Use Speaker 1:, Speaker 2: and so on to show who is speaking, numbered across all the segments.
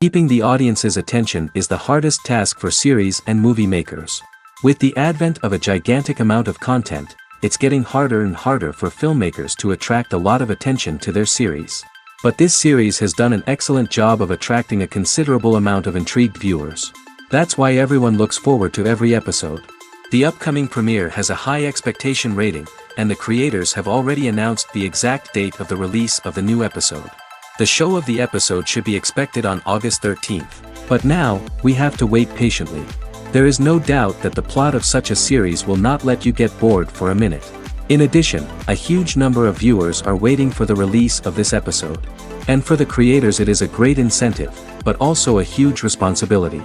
Speaker 1: Keeping the audience's attention is the hardest task for series and movie makers. With the advent of a gigantic amount of content, it's getting harder and harder for filmmakers to attract a lot of attention to their series. But this series has done an excellent job of attracting a considerable amount of intrigued viewers. That's why everyone looks forward to every episode. The upcoming premiere has a high expectation rating, and the creators have already announced the exact date of the release of the new episode. The show of the episode should be expected on August 13th. But now, we have to wait patiently. There is no doubt that the plot of such a series will not let you get bored for a minute. In addition, a huge number of viewers are waiting for the release of this episode. And for the creators it is a great incentive, but also a huge responsibility.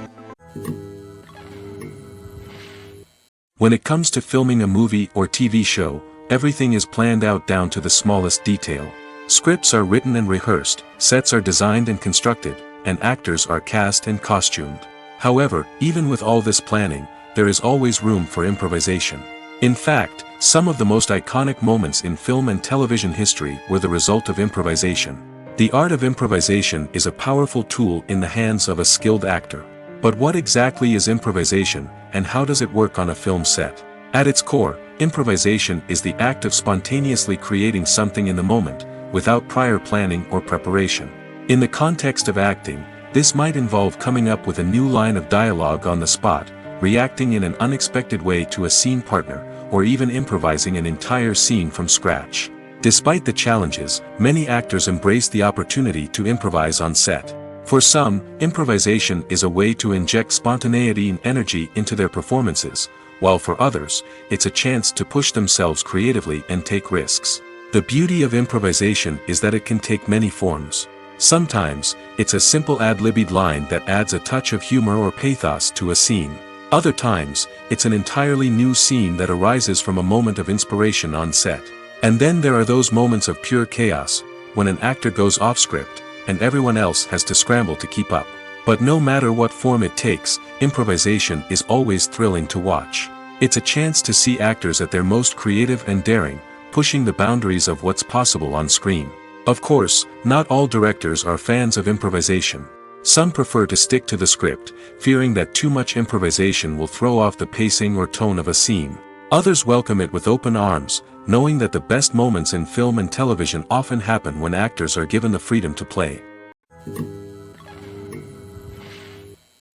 Speaker 1: When it comes to filming a movie or TV show, everything is planned out down to the smallest detail. Scripts are written and rehearsed, sets are designed and constructed, and actors are cast and costumed. However, even with all this planning, there is always room for improvisation. In fact, some of the most iconic moments in film and television history were the result of improvisation. The art of improvisation is a powerful tool in the hands of a skilled actor. But what exactly is improvisation, and how does it work on a film set? At its core, improvisation is the act of spontaneously creating something in the moment, without prior planning or preparation. In the context of acting, this might involve coming up with a new line of dialogue on the spot, reacting in an unexpected way to a scene partner, or even improvising an entire scene from scratch. Despite the challenges, many actors embrace the opportunity to improvise on set. For some, improvisation is a way to inject spontaneity and energy into their performances, while for others, it's a chance to push themselves creatively and take risks. The beauty of improvisation is that it can take many forms. Sometimes, it's a simple ad-libbed line that adds a touch of humor or pathos to a scene. Other times, it's an entirely new scene that arises from a moment of inspiration on set. And then there are those moments of pure chaos, when an actor goes off script, and everyone else has to scramble to keep up. But no matter what form it takes, improvisation is always thrilling to watch. It's a chance to see actors at their most creative and daring, pushing the boundaries of what's possible on screen. Of course, not all directors are fans of improvisation. Some prefer to stick to the script, fearing that too much improvisation will throw off the pacing or tone of a scene. Others welcome it with open arms, knowing that the best moments in film and television often happen when actors are given the freedom to play.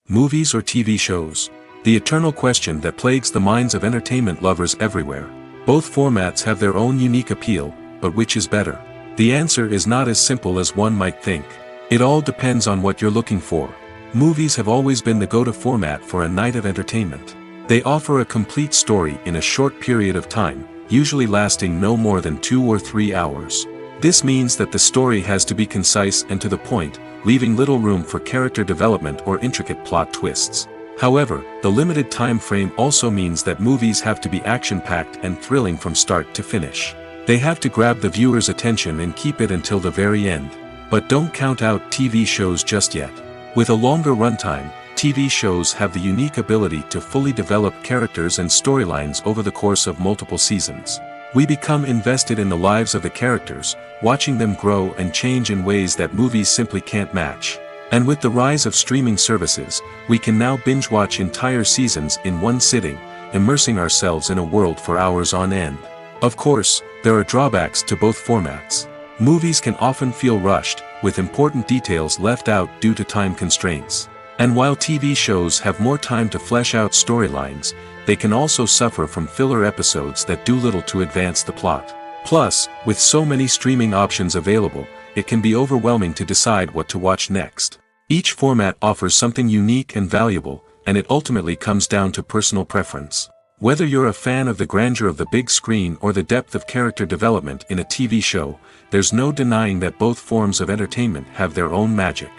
Speaker 1: Movies or TV shows? The eternal question that plagues the minds of entertainment lovers everywhere. Both formats have their own unique appeal, but which is better? The answer is not as simple as one might think. It all depends on what you're looking for. Movies have always been the go-to format for a night of entertainment. They offer a complete story in a short period of time, usually lasting no more than 2 or 3 hours. This means that the story has to be concise and to the point, leaving little room for character development or intricate plot twists. However, the limited time frame also means that movies have to be action-packed and thrilling from start to finish. They have to grab the viewer's attention and keep it until the very end. But don't count out TV shows just yet. With a longer runtime, TV shows have the unique ability to fully develop characters and storylines over the course of multiple seasons. We become invested in the lives of the characters, watching them grow and change in ways that movies simply can't match. And with the rise of streaming services, we can now binge-watch entire seasons in one sitting, immersing ourselves in a world for hours on end. Of course, there are drawbacks to both formats. Movies can often feel rushed, with important details left out due to time constraints. And while TV shows have more time to flesh out storylines, they can also suffer from filler episodes that do little to advance the plot. Plus, with so many streaming options available, it can be overwhelming to decide what to watch next. Each format offers something unique and valuable, and it ultimately comes down to personal preference. Whether you're a fan of the grandeur of the big screen or the depth of character development in a TV show, there's no denying that both forms of entertainment have their own magic.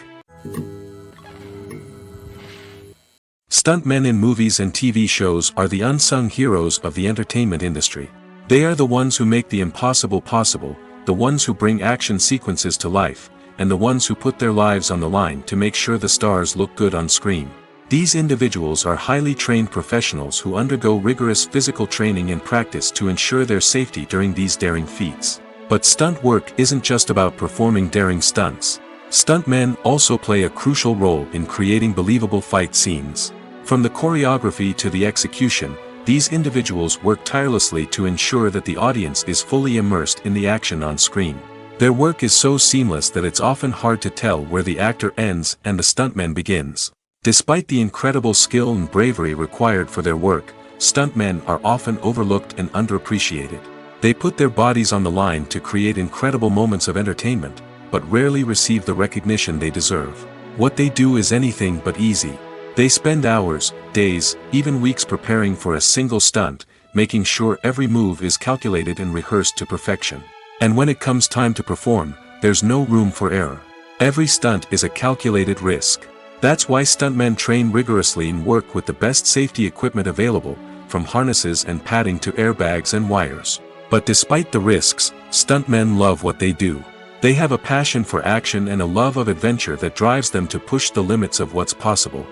Speaker 1: Stuntmen in movies and TV shows are the unsung heroes of the entertainment industry. They are the ones who make the impossible possible, the ones who bring action sequences to life, and the ones who put their lives on the line to make sure the stars look good on screen. These individuals are highly trained professionals who undergo rigorous physical training and practice to ensure their safety during these daring feats. But stunt work isn't just about performing daring stunts. Stuntmen also play a crucial role in creating believable fight scenes. From the choreography to the execution, these individuals work tirelessly to ensure that the audience is fully immersed in the action on screen. Their work is so seamless that it's often hard to tell where the actor ends and the stuntman begins. Despite the incredible skill and bravery required for their work, stuntmen are often overlooked and underappreciated. They put their bodies on the line to create incredible moments of entertainment, but rarely receive the recognition they deserve. What they do is anything but easy. They spend hours, days, even weeks preparing for a single stunt, making sure every move is calculated and rehearsed to perfection. And when it comes time to perform, there's no room for error. Every stunt is a calculated risk. That's why stuntmen train rigorously and work with the best safety equipment available, from harnesses and padding to airbags and wires. But despite the risks, stuntmen love what they do. They have a passion for action and a love of adventure that drives them to push the limits of what's possible.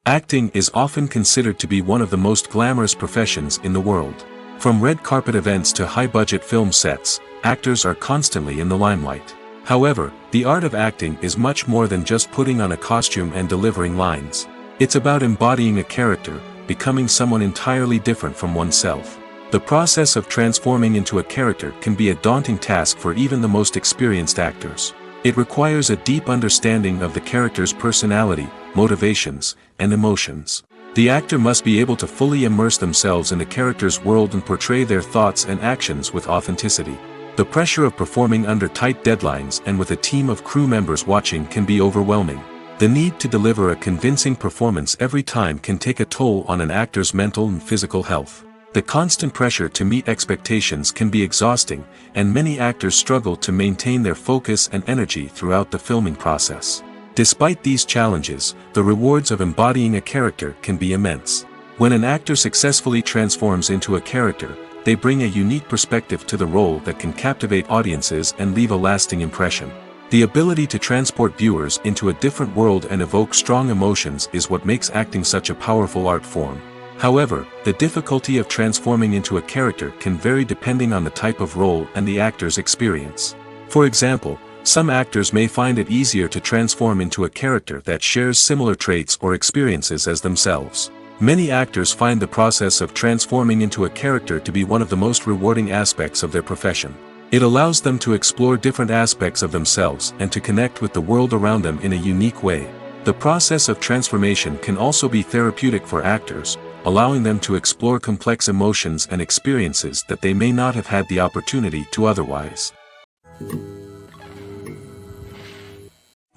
Speaker 1: Acting is often considered to be one of the most glamorous professions in the world. From red carpet events to high-budget film sets, actors are constantly in the limelight. However, the art of acting is much more than just putting on a costume and delivering lines. It's about embodying a character, becoming someone entirely different from oneself. The process of transforming into a character can be a daunting task for even the most experienced actors. It requires a deep understanding of the character's personality, motivations, and emotions. The actor must be able to fully immerse themselves in the character's world and portray their thoughts and actions with authenticity. The pressure of performing under tight deadlines and with a team of crew members watching can be overwhelming. The need to deliver a convincing performance every time can take a toll on an actor's mental and physical health. The constant pressure to meet expectations can be exhausting, and many actors struggle to maintain their focus and energy throughout the filming process. Despite these challenges, the rewards of embodying a character can be immense. When an actor successfully transforms into a character, they bring a unique perspective to the role that can captivate audiences and leave a lasting impression. The ability to transport viewers into a different world and evoke strong emotions is what makes acting such a powerful art form. However, the difficulty of transforming into a character can vary depending on the type of role and the actor's experience. For example, some actors may find it easier to transform into a character that shares similar traits or experiences as themselves. Many actors find the process of transforming into a character to be one of the most rewarding aspects of their profession. It allows them to explore different aspects of themselves and to connect with the world around them in a unique way. The process of transformation can also be therapeutic for actors, allowing them to explore complex emotions and experiences that they may not have had the opportunity to otherwise.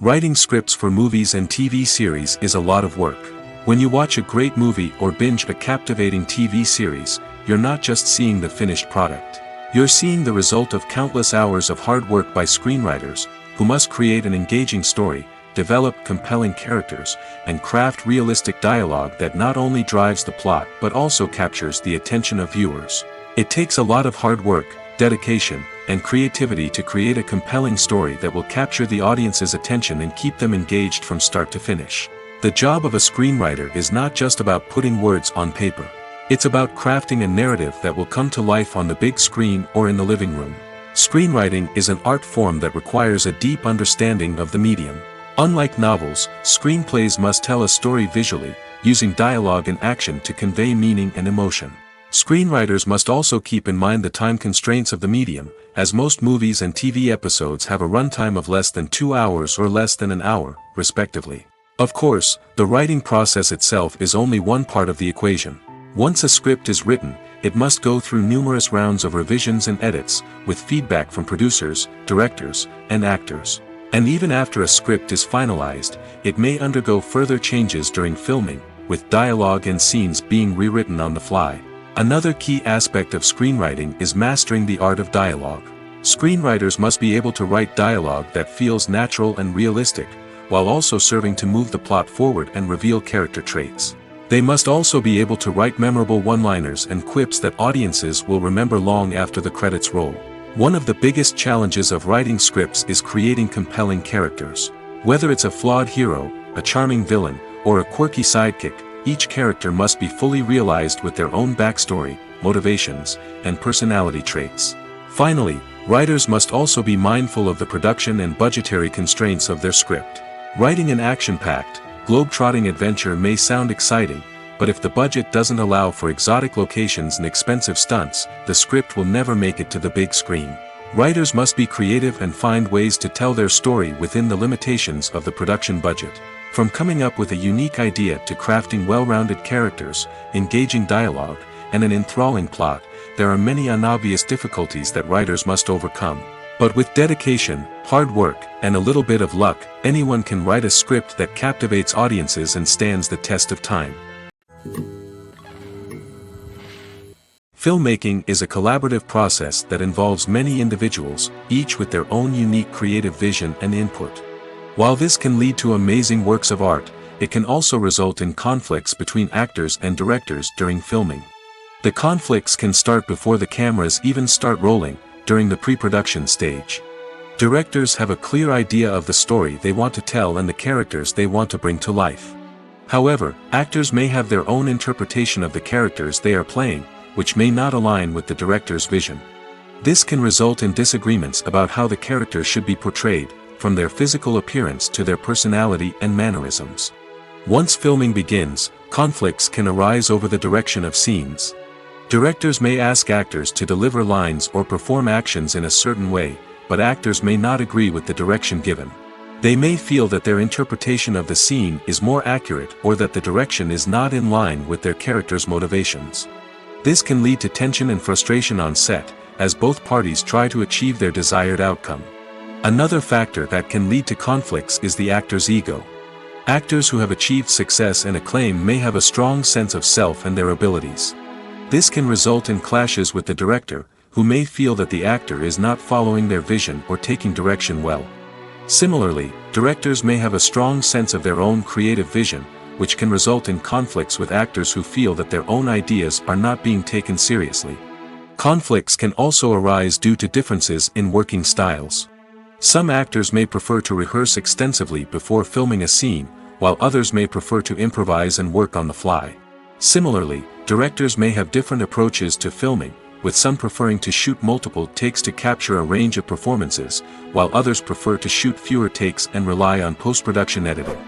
Speaker 1: Writing scripts for movies and TV series is a lot of work. When you watch a great movie or binge a captivating TV series, you're not just seeing the finished product. You're seeing the result of countless hours of hard work by screenwriters, who must create an engaging story, develop compelling characters, and craft realistic dialogue that not only drives the plot but also captures the attention of viewers. It takes a lot of hard work, dedication, and creativity to create a compelling story that will capture the audience's attention and keep them engaged from start to finish. The job of a screenwriter is not just about putting words on paper. It's about crafting a narrative that will come to life on the big screen or in the living room. Screenwriting is an art form that requires a deep understanding of the medium. Unlike novels, screenplays must tell a story visually, using dialogue and action to convey meaning and emotion. Screenwriters must also keep in mind the time constraints of the medium, as most movies and TV episodes have a runtime of less than 2 hours or less than an hour, respectively. Of course, the writing process itself is only one part of the equation. Once a script is written, it must go through numerous rounds of revisions and edits, with feedback from producers, directors, and actors. And even after a script is finalized, it may undergo further changes during filming, with dialogue and scenes being rewritten on the fly. Another key aspect of screenwriting is mastering the art of dialogue. Screenwriters must be able to write dialogue that feels natural and realistic, while also serving to move the plot forward and reveal character traits. They must also be able to write memorable one-liners and quips that audiences will remember long after the credits roll. One of the biggest challenges of writing scripts is creating compelling characters. Whether it's a flawed hero, a charming villain, or a quirky sidekick, each character must be fully realized with their own backstory, motivations, and personality traits. Finally, writers must also be mindful of the production and budgetary constraints of their script. Writing an action-packed, globe-trotting adventure may sound exciting, but if the budget doesn't allow for exotic locations and expensive stunts, the script will never make it to the big screen. Writers must be creative and find ways to tell their story within the limitations of the production budget. From coming up with a unique idea to crafting well-rounded characters, engaging dialogue, and an enthralling plot, there are many unobvious difficulties that writers must overcome. But with dedication, hard work, and a little bit of luck, anyone can write a script that captivates audiences and stands the test of time. Filmmaking is a collaborative process that involves many individuals, each with their own unique creative vision and input. While this can lead to amazing works of art, it can also result in conflicts between actors and directors during filming. The conflicts can start before the cameras even start rolling, during the pre-production stage. Directors have a clear idea of the story they want to tell and the characters they want to bring to life. However, actors may have their own interpretation of the characters they are playing, which may not align with the director's vision. This can result in disagreements about how the characters should be portrayed, from their physical appearance to their personality and mannerisms. Once filming begins, conflicts can arise over the direction of scenes. Directors may ask actors to deliver lines or perform actions in a certain way, but actors may not agree with the direction given. They may feel that their interpretation of the scene is more accurate or that the direction is not in line with their character's motivations. This can lead to tension and frustration on set, as both parties try to achieve their desired outcome. Another factor that can lead to conflicts is the actor's ego. Actors who have achieved success and acclaim may have a strong sense of self and their abilities. This can result in clashes with the director, who may feel that the actor is not following their vision or taking direction well. Similarly, directors may have a strong sense of their own creative vision, which can result in conflicts with actors who feel that their own ideas are not being taken seriously. Conflicts can also arise due to differences in working styles. Some actors may prefer to rehearse extensively before filming a scene, while others may prefer to improvise and work on the fly. Similarly, directors may have different approaches to filming, with some preferring to shoot multiple takes to capture a range of performances, while others prefer to shoot fewer takes and rely on post-production editing.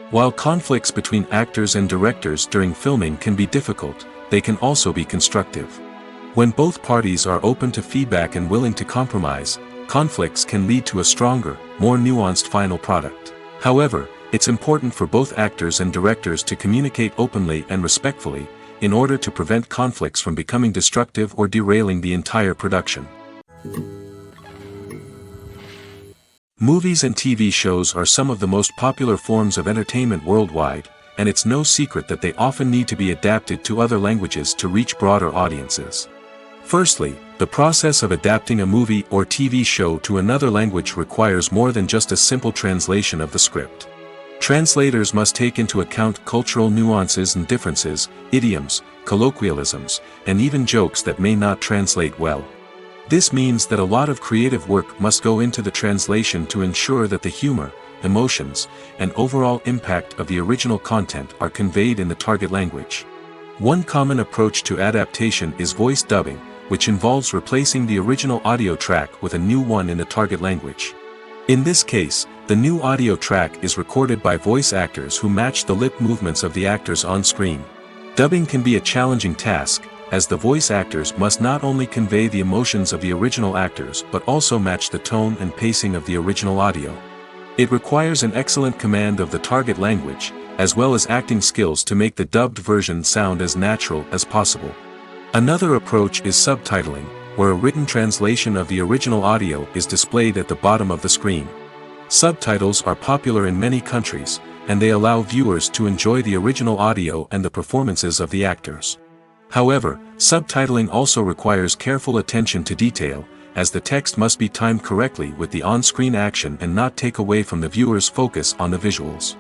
Speaker 1: While conflicts between actors and directors during filming can be difficult, they can also be constructive. When both parties are open to feedback and willing to compromise, conflicts can lead to a stronger, more nuanced final product. However, it's important for both actors and directors to communicate openly and respectfully, in order to prevent conflicts from becoming destructive or derailing the entire production. Movies and TV shows are some of the most popular forms of entertainment worldwide, and it's no secret that they often need to be adapted to other languages to reach broader audiences. Firstly, the process of adapting a movie or TV show to another language requires more than just a simple translation of the script. Translators must take into account cultural nuances and differences, idioms, colloquialisms, and even jokes that may not translate well. This means that a lot of creative work must go into the translation to ensure that the humor, emotions, and overall impact of the original content are conveyed in the target language. One common approach to adaptation is voice dubbing, which involves replacing the original audio track with a new one in the target language. In this case, the new audio track is recorded by voice actors who match the lip movements of the actors on screen. Dubbing can be a challenging task, as the voice actors must not only convey the emotions of the original actors but also match the tone and pacing of the original audio. It requires an excellent command of the target language, as well as acting skills to make the dubbed version sound as natural as possible. Another approach is subtitling, where a written translation of the original audio is displayed at the bottom of the screen. Subtitles are popular in many countries, and they allow viewers to enjoy the original audio and the performances of the actors. However, subtitling also requires careful attention to detail, as the text must be timed correctly with the on-screen action and not take away from the viewer's focus on the visuals.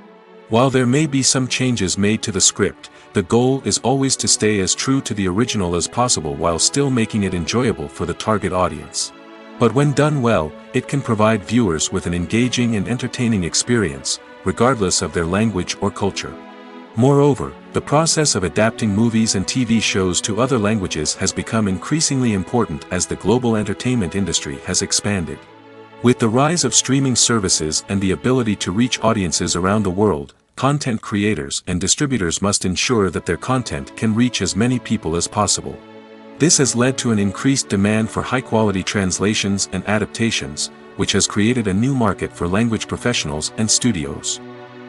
Speaker 1: While there may be some changes made to the script, the goal is always to stay as true to the original as possible while still making it enjoyable for the target audience. But when done well, it can provide viewers with an engaging and entertaining experience, regardless of their language or culture. Moreover, the process of adapting movies and TV shows to other languages has become increasingly important as the global entertainment industry has expanded. With the rise of streaming services and the ability to reach audiences around the world, content creators and distributors must ensure that their content can reach as many people as possible. This has led to an increased demand for high-quality translations and adaptations, which has created a new market for language professionals and studios.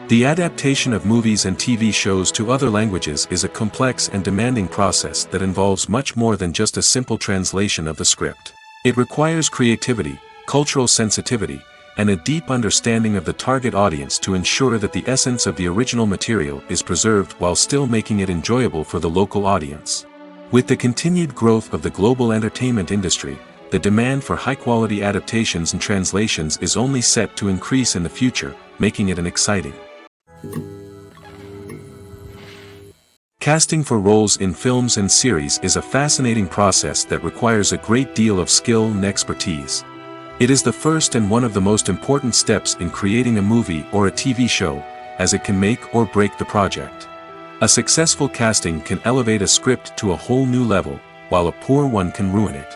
Speaker 1: The adaptation of movies and TV shows to other languages is a complex and demanding process that involves much more than just a simple translation of the script. It requires creativity, cultural sensitivity, and a deep understanding of the target audience to ensure that the essence of the original material is preserved while still making it enjoyable for the local audience. With the continued growth of the global entertainment industry, the demand for high-quality adaptations and translations is only set to increase in the future, making it an exciting. Casting for roles in films and series is a fascinating process that requires a great deal of skill and expertise. It is the first and one of the most important steps in creating a movie or a TV show, as it can make or break the project. A successful casting can elevate a script to a whole new level, while a poor one can ruin it.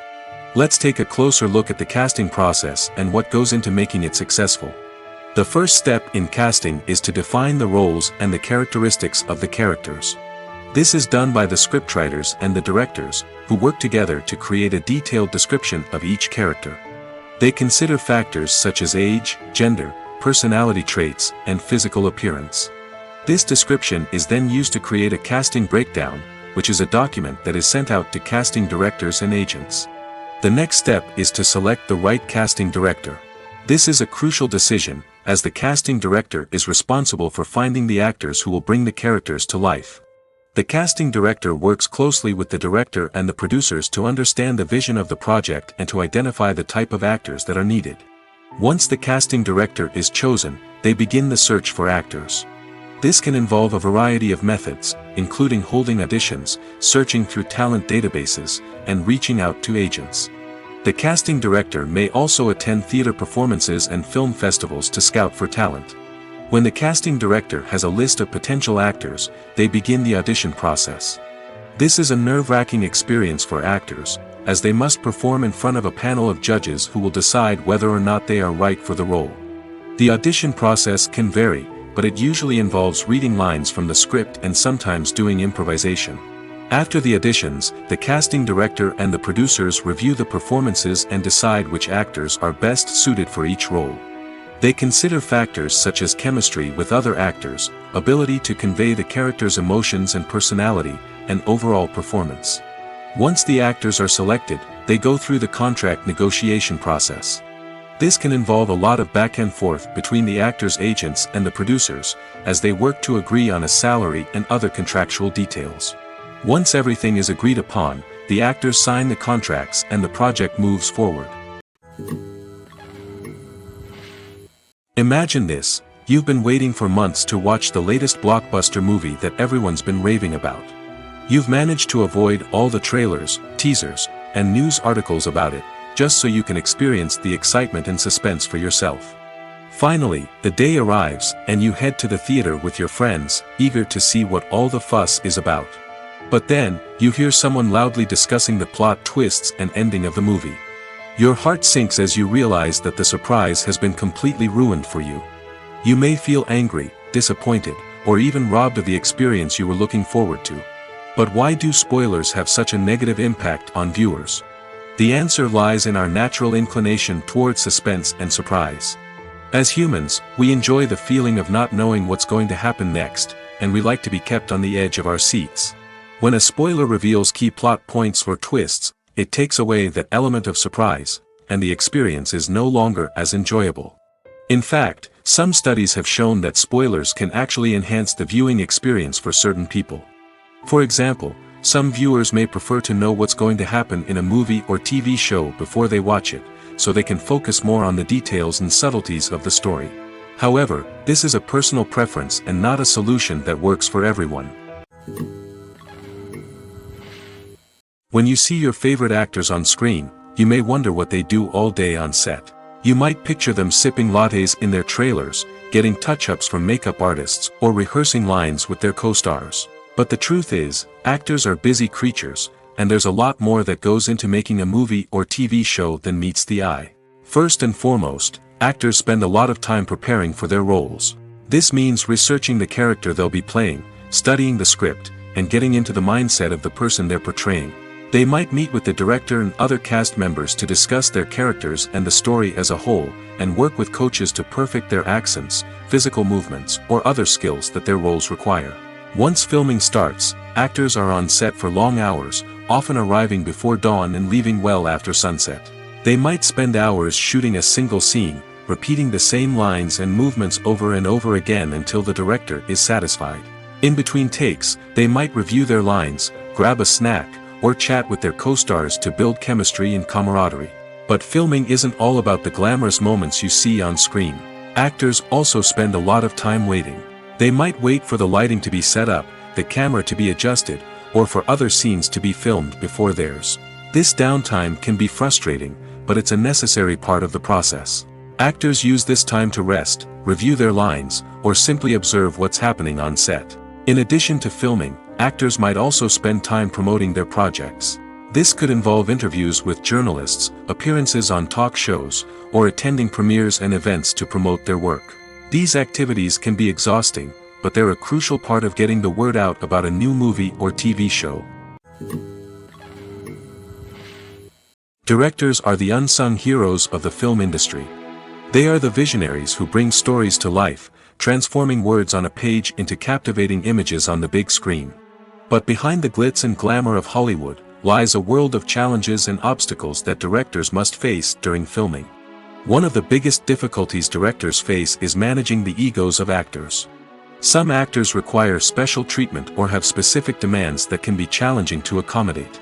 Speaker 1: Let's take a closer look at the casting process and what goes into making it successful. The first step in casting is to define the roles and the characteristics of the characters. This is done by the scriptwriters and the directors, who work together to create a detailed description of each character. They consider factors such as age, gender, personality traits, and physical appearance. This description is then used to create a casting breakdown, which is a document that is sent out to casting directors and agents. The next step is to select the right casting director. This is a crucial decision, as the casting director is responsible for finding the actors who will bring the characters to life. The casting director works closely with the director and the producers to understand the vision of the project and to identify the type of actors that are needed. Once the casting director is chosen, they begin the search for actors. This can involve a variety of methods, including holding auditions, searching through talent databases, and reaching out to agents. The casting director may also attend theater performances and film festivals to scout for talent. When the casting director has a list of potential actors, they begin the audition process. This is a nerve-wracking experience for actors, as they must perform in front of a panel of judges who will decide whether or not they are right for the role. The audition process can vary, but it usually involves reading lines from the script and sometimes doing improvisation. After the auditions, the casting director and the producers review the performances and decide which actors are best suited for each role. They consider factors such as chemistry with other actors, ability to convey the character's emotions and personality, and overall performance. Once the actors are selected, they go through the contract negotiation process. This can involve a lot of back and forth between the actors' agents and the producers, as they work to agree on a salary and other contractual details. Once everything is agreed upon, the actors sign the contracts and the project moves forward. Imagine this: you've been waiting for months to watch the latest blockbuster movie that everyone's been raving about. You've managed to avoid all the trailers, teasers, and news articles about it, just so you can experience the excitement and suspense for yourself. Finally, the day arrives, and you head to the theater with your friends, eager to see what all the fuss is about. But then, you hear someone loudly discussing the plot twists and ending of the movie. Your heart sinks as you realize that the surprise has been completely ruined for you. You may feel angry, disappointed, or even robbed of the experience you were looking forward to. But why do spoilers have such a negative impact on viewers? The answer lies in our natural inclination towards suspense and surprise. As humans, we enjoy the feeling of not knowing what's going to happen next, and we like to be kept on the edge of our seats. When a spoiler reveals key plot points or twists, it takes away that element of surprise, and the experience is no longer as enjoyable. In fact, some studies have shown that spoilers can actually enhance the viewing experience for certain people. For example, some viewers may prefer to know what's going to happen in a movie or TV show before they watch it, so they can focus more on the details and subtleties of the story. However, this is a personal preference and not a solution that works for everyone. When you see your favorite actors on screen, you may wonder what they do all day on set. You might picture them sipping lattes in their trailers, getting touch-ups from makeup artists, or rehearsing lines with their co-stars. But the truth is, actors are busy creatures, and there's a lot more that goes into making a movie or TV show than meets the eye. First and foremost, actors spend a lot of time preparing for their roles. This means researching the character they'll be playing, studying the script, and getting into the mindset of the person they're portraying. They might meet with the director and other cast members to discuss their characters and the story as a whole, and work with coaches to perfect their accents, physical movements, or other skills that their roles require. Once filming starts, actors are on set for long hours, often arriving before dawn and leaving well after sunset. They might spend hours shooting a single scene, repeating the same lines and movements over and over again until the director is satisfied. In between takes, they might review their lines, grab a snack, or chat with their co-stars to build chemistry and camaraderie. But filming isn't all about the glamorous moments you see on screen. Actors also spend a lot of time waiting. They might wait for the lighting to be set up, the camera to be adjusted, or for other scenes to be filmed before theirs. This downtime can be frustrating, but it's a necessary part of the process. Actors use this time to rest, review their lines, or simply observe what's happening on set. In addition to filming, actors might also spend time promoting their projects. This could involve interviews with journalists, appearances on talk shows, or attending premieres and events to promote their work. These activities can be exhausting, but they're a crucial part of getting the word out about a new movie or TV show. Directors are the unsung heroes of the film industry. They are the visionaries who bring stories to life, transforming words on a page into captivating images on the big screen. But behind the glitz and glamour of Hollywood, lies a world of challenges and obstacles that directors must face during filming. One of the biggest difficulties directors face is managing the egos of actors. Some actors require special treatment or have specific demands that can be challenging to accommodate.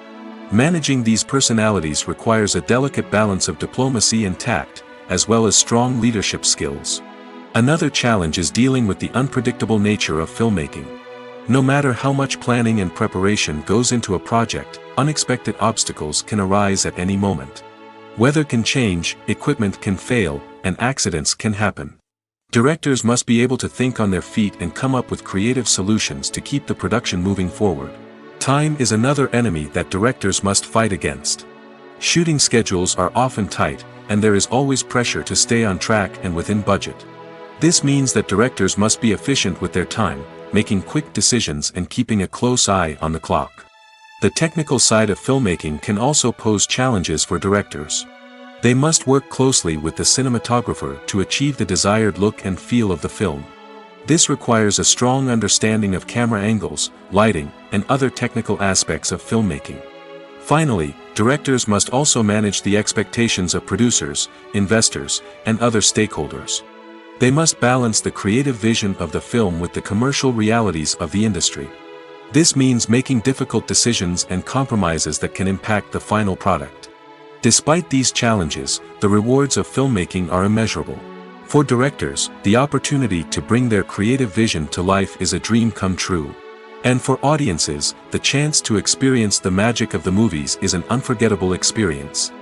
Speaker 1: Managing these personalities requires a delicate balance of diplomacy and tact, as well as strong leadership skills. Another challenge is dealing with the unpredictable nature of filmmaking. No matter how much planning and preparation goes into a project, unexpected obstacles can arise at any moment. Weather can change, equipment can fail, and accidents can happen. Directors must be able to think on their feet and come up with creative solutions to keep the production moving forward. Time is another enemy that directors must fight against. Shooting schedules are often tight, and there is always pressure to stay on track and within budget. This means that directors must be efficient with their time, making quick decisions and keeping a close eye on the clock. The technical side of filmmaking can also pose challenges for directors. They must work closely with the cinematographer to achieve the desired look and feel of the film. This requires a strong understanding of camera angles, lighting, and other technical aspects of filmmaking. Finally, directors must also manage the expectations of producers, investors, and other stakeholders. They must balance the creative vision of the film with the commercial realities of the industry. This means making difficult decisions and compromises that can impact the final product. Despite these challenges, the rewards of filmmaking are immeasurable. For directors, the opportunity to bring their creative vision to life is a dream come true. And for audiences, the chance to experience the magic of the movies is an unforgettable experience.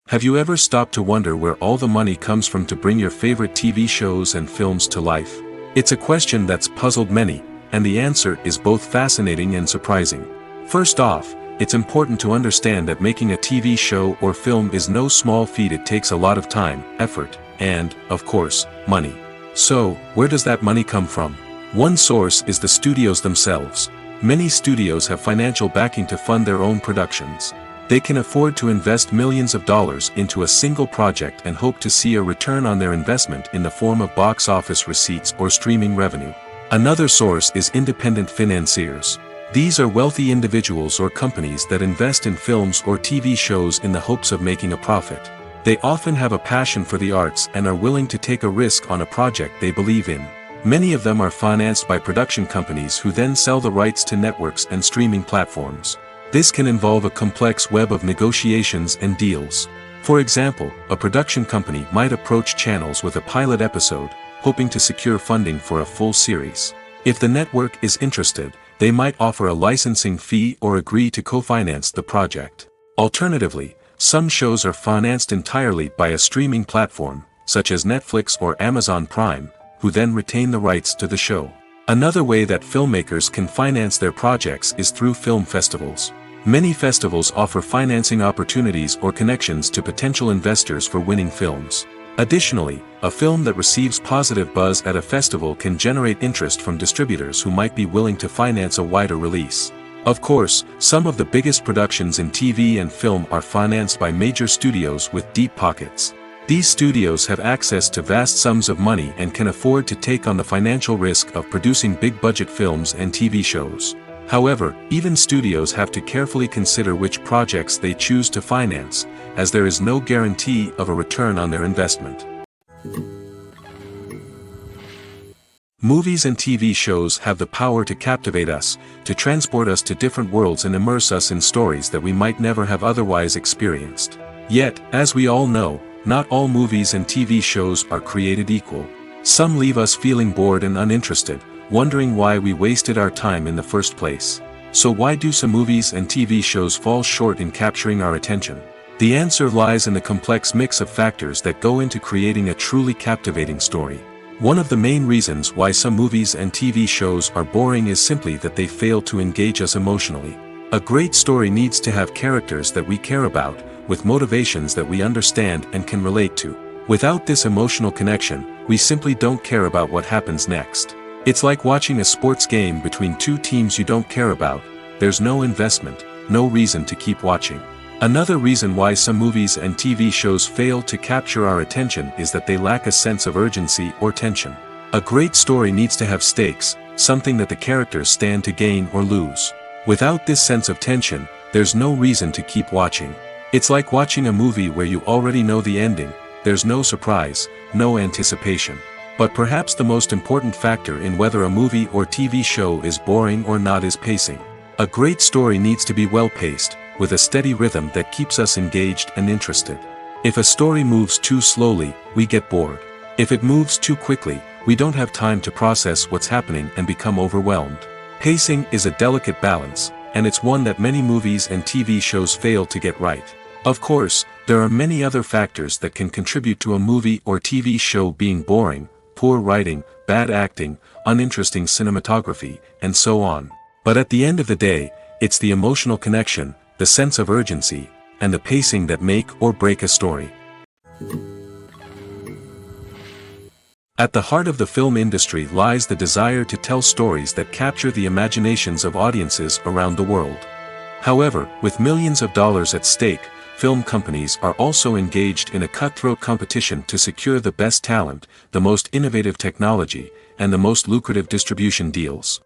Speaker 1: Have you ever stopped to wonder where all the money comes from to bring your favorite TV shows and films to life? It's a question that's puzzled many, and the answer is both fascinating and surprising. First off, it's important to understand that making a TV show or film is no small feat. It takes a lot of time, effort, and, of course, money. So, where does that money come from? One source is the studios themselves. Many studios have financial backing to fund their own productions. They can afford to invest millions of dollars into a single project and hope to see a return on their investment in the form of box office receipts or streaming revenue. Another source is independent financiers. These are wealthy individuals or companies that invest in films or TV shows in the hopes of making a profit. They often have a passion for the arts and are willing to take a risk on a project they believe in. Many of them are financed by production companies who then sell the rights to networks and streaming platforms. This can involve a complex web of negotiations and deals. For example, a production company might approach channels with a pilot episode, hoping to secure funding for a full series. If the network is interested, they might offer a licensing fee or agree to co-finance the project. Alternatively, some shows are financed entirely by a streaming platform, such as Netflix or Amazon Prime, who then retain the rights to the show. Another way that filmmakers can finance their projects is through film festivals. Many festivals offer financing opportunities or connections to potential investors for winning films. Additionally, a film that receives positive buzz at a festival can generate interest from distributors who might be willing to finance a wider release. Of course, some of the biggest productions in TV and film are financed by major studios with deep pockets. These studios have access to vast sums of money and can afford to take on the financial risk of producing big-budget films and TV shows. However, even studios have to carefully consider which projects they choose to finance, as there is no guarantee of a return on their investment. Movies and TV shows have the power to captivate us, to transport us to different worlds and immerse us in stories that we might never have otherwise experienced. Yet, as we all know, not all movies and TV shows are created equal. Some leave us feeling bored and uninterested, wondering why we wasted our time in the first place. So why do some movies and TV shows fall short in capturing our attention? The answer lies in the complex mix of factors that go into creating a truly captivating story. One of the main reasons why some movies and TV shows are boring is simply that they fail to engage us emotionally. A great story needs to have characters that we care about, with motivations that we understand and can relate to. Without this emotional connection, we simply don't care about what happens next. It's like watching a sports game between two teams you don't care about. There's no investment, no reason to keep watching. Another reason why some movies and TV shows fail to capture our attention is that they lack a sense of urgency or tension. A great story needs to have stakes, something that the characters stand to gain or lose. Without this sense of tension, there's no reason to keep watching. It's like watching a movie where you already know the ending. There's no surprise, no anticipation. But perhaps the most important factor in whether a movie or TV show is boring or not is pacing. A great story needs to be well-paced, with a steady rhythm that keeps us engaged and interested. If a story moves too slowly, we get bored. If it moves too quickly, we don't have time to process what's happening and become overwhelmed. Pacing is a delicate balance, and it's one that many movies and TV shows fail to get right. Of course, there are many other factors that can contribute to a movie or TV show being boring: poor writing, bad acting, uninteresting cinematography, and so on. But at the end of the day, it's the emotional connection, the sense of urgency, and the pacing that make or break a story. At the heart of the film industry lies the desire to tell stories that capture the imaginations of audiences around the world. However, with millions of dollars at stake, film companies are also engaged in a cutthroat competition to secure the best talent, the most innovative technology, and the most lucrative distribution deals.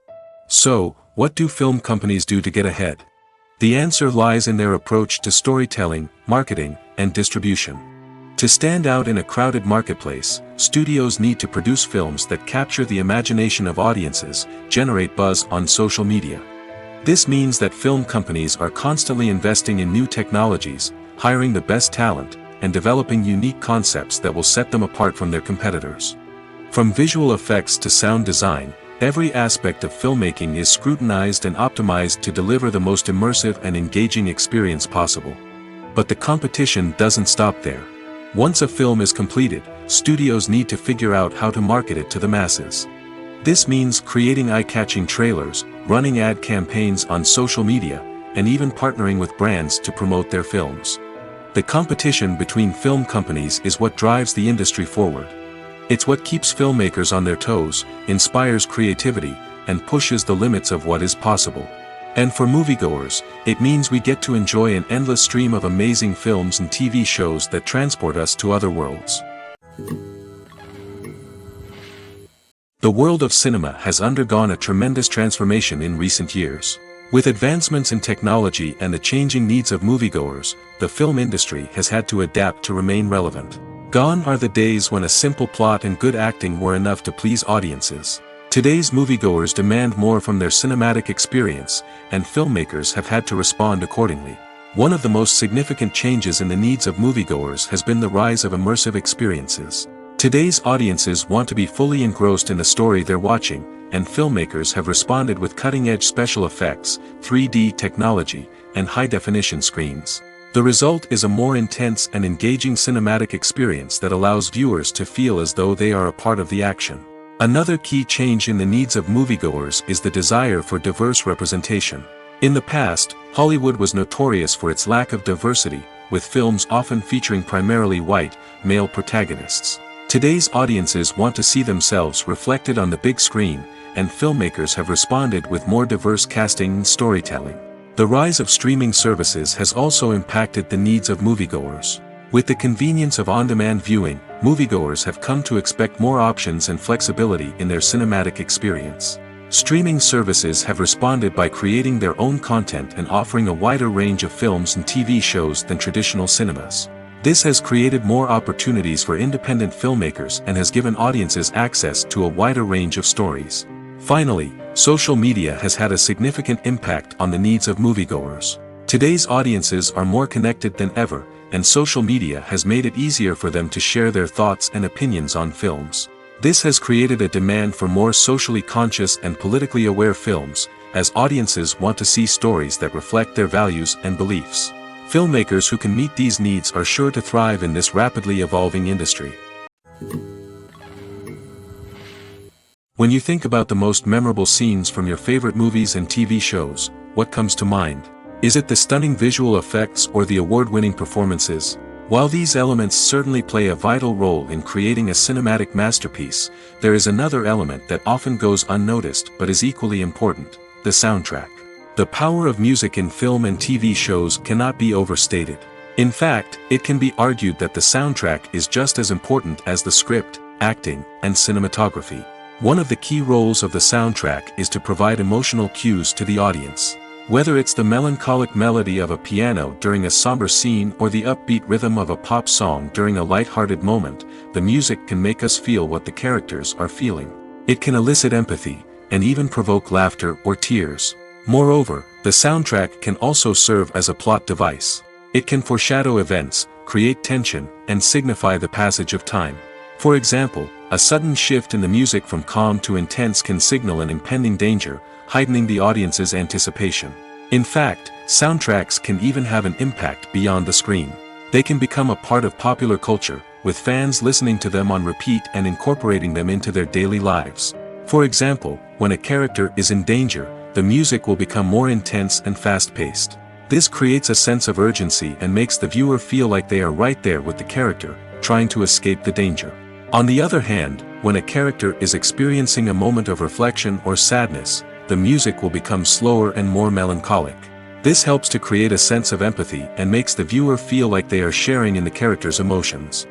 Speaker 1: So, what do film companies do to get ahead? The answer lies in their approach to storytelling, marketing, and distribution. To stand out in a crowded marketplace, studios need to produce films that capture the imagination of audiences, generate buzz on social media. This means that film companies are constantly investing in new technologies, hiring the best talent, and developing unique concepts that will set them apart from their competitors. From visual effects to sound design, every aspect of filmmaking is scrutinized and optimized to deliver the most immersive and engaging experience possible. But the competition doesn't stop there. Once a film is completed, studios need to figure out how to market it to the masses. This means creating eye-catching trailers, running ad campaigns on social media, and even partnering with brands to promote their films. The competition between film companies is what drives the industry forward. It's what keeps filmmakers on their toes, inspires creativity, and pushes the limits of what is possible. And for moviegoers, it means we get to enjoy an endless stream of amazing films and TV shows that transport us to other worlds. The world of cinema has undergone a tremendous transformation in recent years. With advancements in technology and the changing needs of moviegoers, the film industry has had to adapt to remain relevant. Gone are the days when a simple plot and good acting were enough to please audiences. Today's moviegoers demand more from their cinematic experience, and filmmakers have had to respond accordingly. One of the most significant changes in the needs of moviegoers has been the rise of immersive experiences. Today's audiences want to be fully engrossed in the story they're watching, and filmmakers have responded with cutting-edge special effects, 3D technology, and high-definition screens. The result is a more intense and engaging cinematic experience that allows viewers to feel as though they are a part of the action. Another key change in the needs of moviegoers is the desire for diverse representation. In the past, Hollywood was notorious for its lack of diversity, with films often featuring primarily white, male protagonists. Today's audiences want to see themselves reflected on the big screen, and filmmakers have responded with more diverse casting and storytelling. The rise of streaming services has also impacted the needs of moviegoers. With the convenience of on-demand viewing, moviegoers have come to expect more options and flexibility in their cinematic experience. Streaming services have responded by creating their own content and offering a wider range of films and TV shows than traditional cinemas. This has created more opportunities for independent filmmakers and has given audiences access to a wider range of stories. Finally, social media has had a significant impact on the needs of moviegoers. Today's audiences are more connected than ever, and social media has made it easier for them to share their thoughts and opinions on films. This has created a demand for more socially conscious and politically aware films, as audiences want to see stories that reflect their values and beliefs. Filmmakers who can meet these needs are sure to thrive in this rapidly evolving industry. When you think about the most memorable scenes from your favorite movies and TV shows, what comes to mind? Is it the stunning visual effects or the award-winning performances? While these elements certainly play a vital role in creating a cinematic masterpiece, there is another element that often goes unnoticed but is equally important: the soundtrack. The power of music in film and TV shows cannot be overstated. In fact, it can be argued that the soundtrack is just as important as the script, acting, and cinematography. One of the key roles of the soundtrack is to provide emotional cues to the audience. Whether it's the melancholic melody of a piano during a somber scene or the upbeat rhythm of a pop song during a light-hearted moment, the music can make us feel what the characters are feeling. It can elicit empathy, and even provoke laughter or tears. Moreover, the soundtrack can also serve as a plot device. It can foreshadow events, create tension, and signify the passage of time. For example, a sudden shift in the music from calm to intense can signal an impending danger, heightening the audience's anticipation. In fact, soundtracks can even have an impact beyond the screen. They can become a part of popular culture, with fans listening to them on repeat and incorporating them into their daily lives. For example, when a character is in danger, the music will become more intense and fast-paced. This creates a sense of urgency and makes the viewer feel like they are right there with the character, trying to escape the danger. On the other hand, when a character is experiencing a moment of reflection or sadness, the music will become slower and more melancholic. This helps to create a sense of empathy and makes the viewer feel like they are sharing in the character's emotions.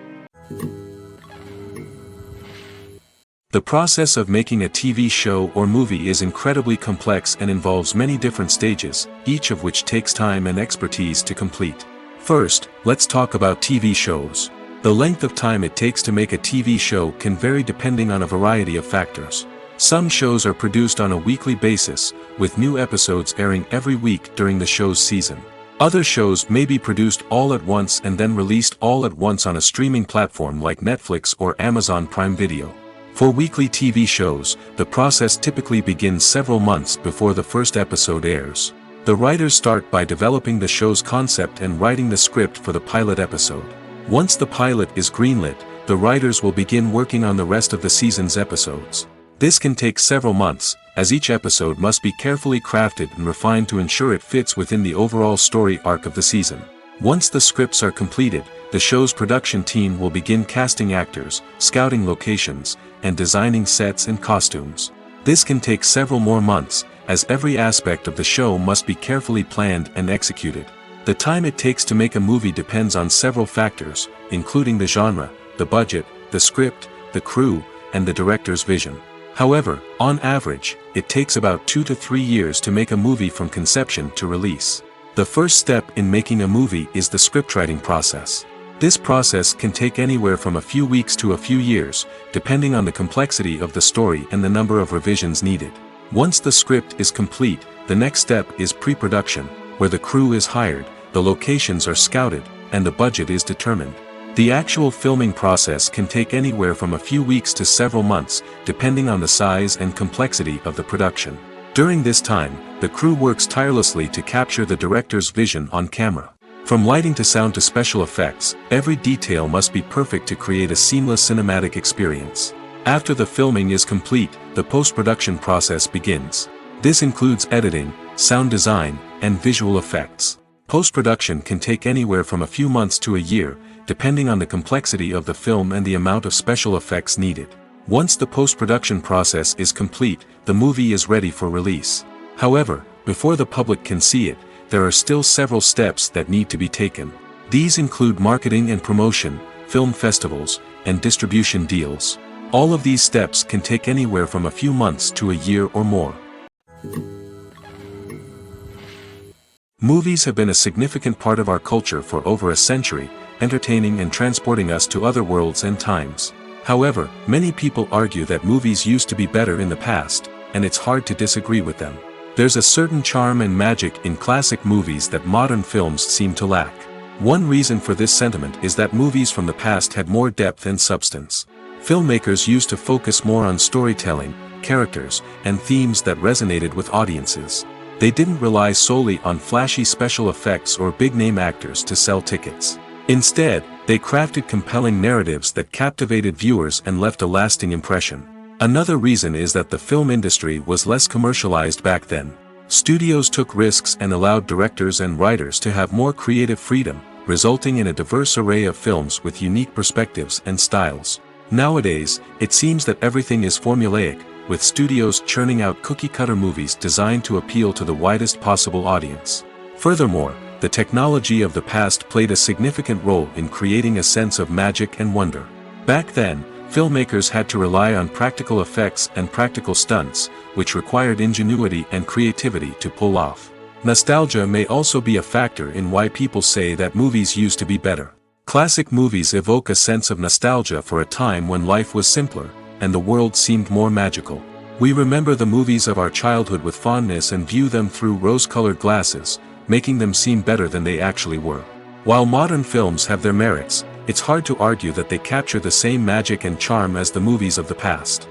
Speaker 1: The process of making a TV show or movie is incredibly complex and involves many different stages, each of which takes time and expertise to complete. First, let's talk about TV shows. The length of time it takes to make a TV show can vary depending on a variety of factors. Some shows are produced on a weekly basis, with new episodes airing every week during the show's season. Other shows may be produced all at once and then released all at once on a streaming platform like Netflix or Amazon Prime Video. For weekly TV shows, the process typically begins several months before the first episode airs. The writers start by developing the show's concept and writing the script for the pilot episode. Once the pilot is greenlit, the writers will begin working on the rest of the season's episodes. This can take several months, as each episode must be carefully crafted and refined to ensure it fits within the overall story arc of the season. Once the scripts are completed, the show's production team will begin casting actors, scouting locations, and designing sets and costumes. This can take several more months, as every aspect of the show must be carefully planned and executed. The time it takes to make a movie depends on several factors, including the genre, the budget, the script, the crew, and the director's vision. However, on average, it takes about 2 to 3 years to make a movie from conception to release. The first step in making a movie is the scriptwriting process. This process can take anywhere from a few weeks to a few years, depending on the complexity of the story and the number of revisions needed. Once the script is complete, the next step is pre-production, where the crew is hired, the locations are scouted, and the budget is determined. The actual filming process can take anywhere from a few weeks to several months, depending on the size and complexity of the production. During this time, the crew works tirelessly to capture the director's vision on camera. From lighting to sound to special effects, every detail must be perfect to create a seamless cinematic experience. After the filming is complete, the post-production process begins. This includes editing, sound design, and visual effects. Post-production can take anywhere from a few months to a year, depending on the complexity of the film and the amount of special effects needed. Once the post-production process is complete, the movie is ready for release. However, before the public can see it, there are still several steps that need to be taken. These include marketing and promotion, film festivals, and distribution deals. All of these steps can take anywhere from a few months to a year or more. Movies have been a significant part of our culture for over a century, entertaining and transporting us to other worlds and times. However, many people argue that movies used to be better in the past, and it's hard to disagree with them. There's a certain charm and magic in classic movies that modern films seem to lack. One reason for this sentiment is that movies from the past had more depth and substance. Filmmakers used to focus more on storytelling, characters, and themes that resonated with audiences. They didn't rely solely on flashy special effects or big-name actors to sell tickets. Instead, they crafted compelling narratives that captivated viewers and left a lasting impression. Another reason is that the film industry was less commercialized back then. Studios took risks and allowed directors and writers to have more creative freedom, resulting in a diverse array of films with unique perspectives and styles. Nowadays, it seems that everything is formulaic, with studios churning out cookie-cutter movies designed to appeal to the widest possible audience. Furthermore, the technology of the past played a significant role in creating a sense of magic and wonder. Back then, filmmakers had to rely on practical effects and practical stunts, which required ingenuity and creativity to pull off. Nostalgia may also be a factor in why people say that movies used to be better. Classic movies evoke a sense of nostalgia for a time when life was simpler, and the world seemed more magical. We remember the movies of our childhood with fondness and view them through rose-colored glasses, making them seem better than they actually were. While modern films have their merits, it's hard to argue that they capture the same magic and charm as the movies of the past.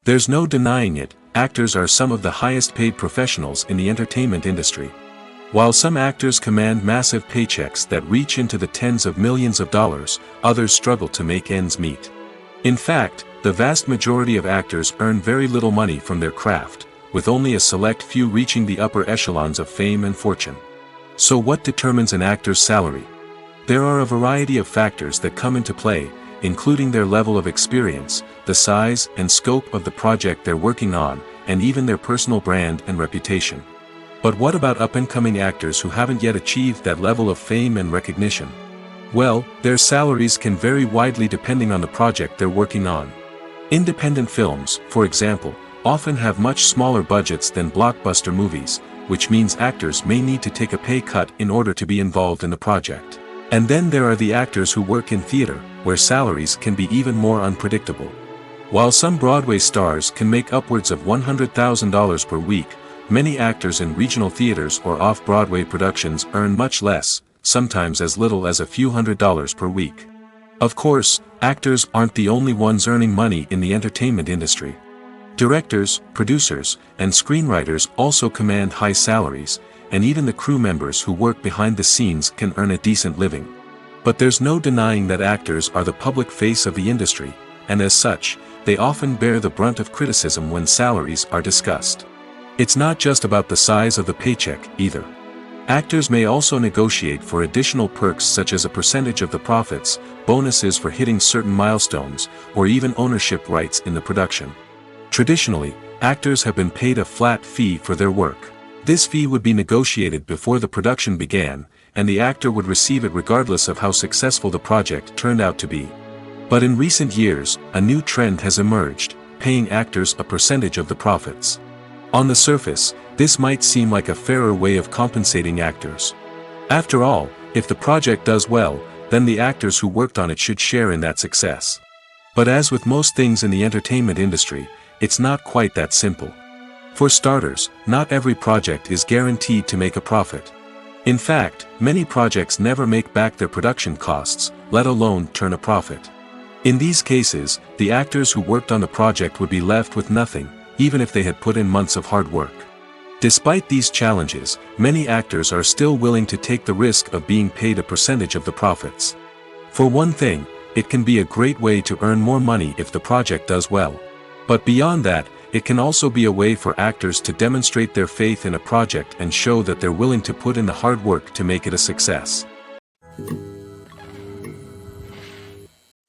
Speaker 1: There's no denying it, actors are some of the highest-paid professionals in the entertainment industry. While some actors command massive paychecks that reach into the tens of millions of dollars, others struggle to make ends meet. In fact, the vast majority of actors earn very little money from their craft, with only a select few reaching the upper echelons of fame and fortune. So what determines an actor's salary? There are a variety of factors that come into play, including their level of experience, the size and scope of the project they're working on, and even their personal brand and reputation. But what about up-and-coming actors who haven't yet achieved that level of fame and recognition? Well, their salaries can vary widely depending on the project they're working on. Independent films, for example, often have much smaller budgets than blockbuster movies, which means actors may need to take a pay cut in order to be involved in the project. And then there are the actors who work in theater, where salaries can be even more unpredictable. While some Broadway stars can make upwards of $100,000 per week, many actors in regional theaters or off-Broadway productions earn much less, sometimes as little as a few $100s per week. Of course, actors aren't the only ones earning money in the entertainment industry. Directors, producers, and screenwriters also command high salaries, and even the crew members who work behind the scenes can earn a decent living. But there's no denying that actors are the public face of the industry, and as such, they often bear the brunt of criticism when salaries are discussed. It's not just about the size of the paycheck, either. Actors may also negotiate for additional perks such as a percentage of the profits, bonuses for hitting certain milestones, or even ownership rights in the production. Traditionally, actors have been paid a flat fee for their work. This fee would be negotiated before the production began, and the actor would receive it regardless of how successful the project turned out to be. But in recent years, a new trend has emerged, paying actors a percentage of the profits. On the surface, this might seem like a fairer way of compensating actors. After all, if the project does well, then the actors who worked on it should share in that success. But as with most things in the entertainment industry, it's not quite that simple. For starters, not every project is guaranteed to make a profit. In fact, many projects never make back their production costs, let alone turn a profit. In these cases, the actors who worked on the project would be left with nothing, even if they had put in months of hard work. Despite these challenges, many actors are still willing to take the risk of being paid a percentage of the profits. For one thing, it can be a great way to earn more money if the project does well. But beyond that, it can also be a way for actors to demonstrate their faith in a project and show that they're willing to put in the hard work to make it a success.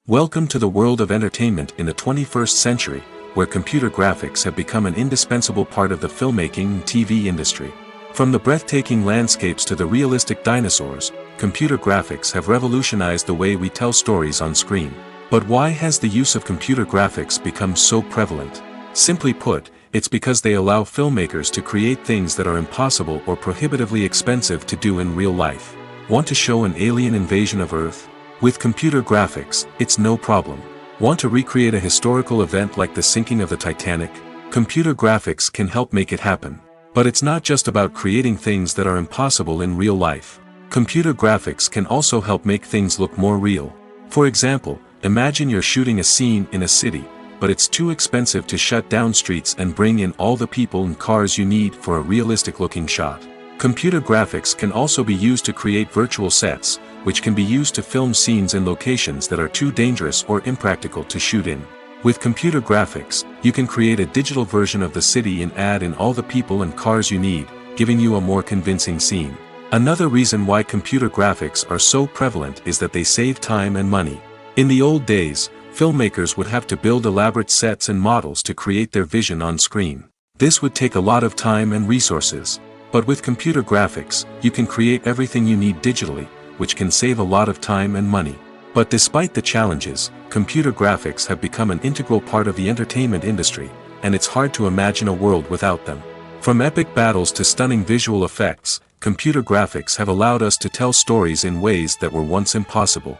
Speaker 1: Welcome to the world of entertainment in the 21st century, where computer graphics have become an indispensable part of the filmmaking and TV industry. From the breathtaking landscapes to the realistic dinosaurs, computer graphics have revolutionized the way we tell stories on screen. But why has the use of computer graphics become so prevalent? Simply put, it's because they allow filmmakers to create things that are impossible or prohibitively expensive to do in real life. Want to show an alien invasion of Earth? With computer graphics, it's no problem. Want to recreate a historical event like the sinking of the Titanic? Computer graphics can help make it happen. But it's not just about creating things that are impossible in real life. Computer graphics can also help make things look more real. For example, imagine you're shooting a scene in a city, but it's too expensive to shut down streets and bring in all the people and cars you need for a realistic-looking shot. Computer graphics can also be used to create virtual sets, which can be used to film scenes in locations that are too dangerous or impractical to shoot in. With computer graphics, you can create a digital version of the city and add in all the people and cars you need, giving you a more convincing scene. Another reason why computer graphics are so prevalent is that they save time and money. In the old days, filmmakers would have to build elaborate sets and models to create their vision on screen. This would take a lot of time and resources. But with computer graphics, you can create everything you need digitally, which can save a lot of time and money. But despite the challenges, computer graphics have become an integral part of the entertainment industry, and it's hard to imagine a world without them. From epic battles to stunning visual effects, computer graphics have allowed us to tell stories in ways that were once impossible.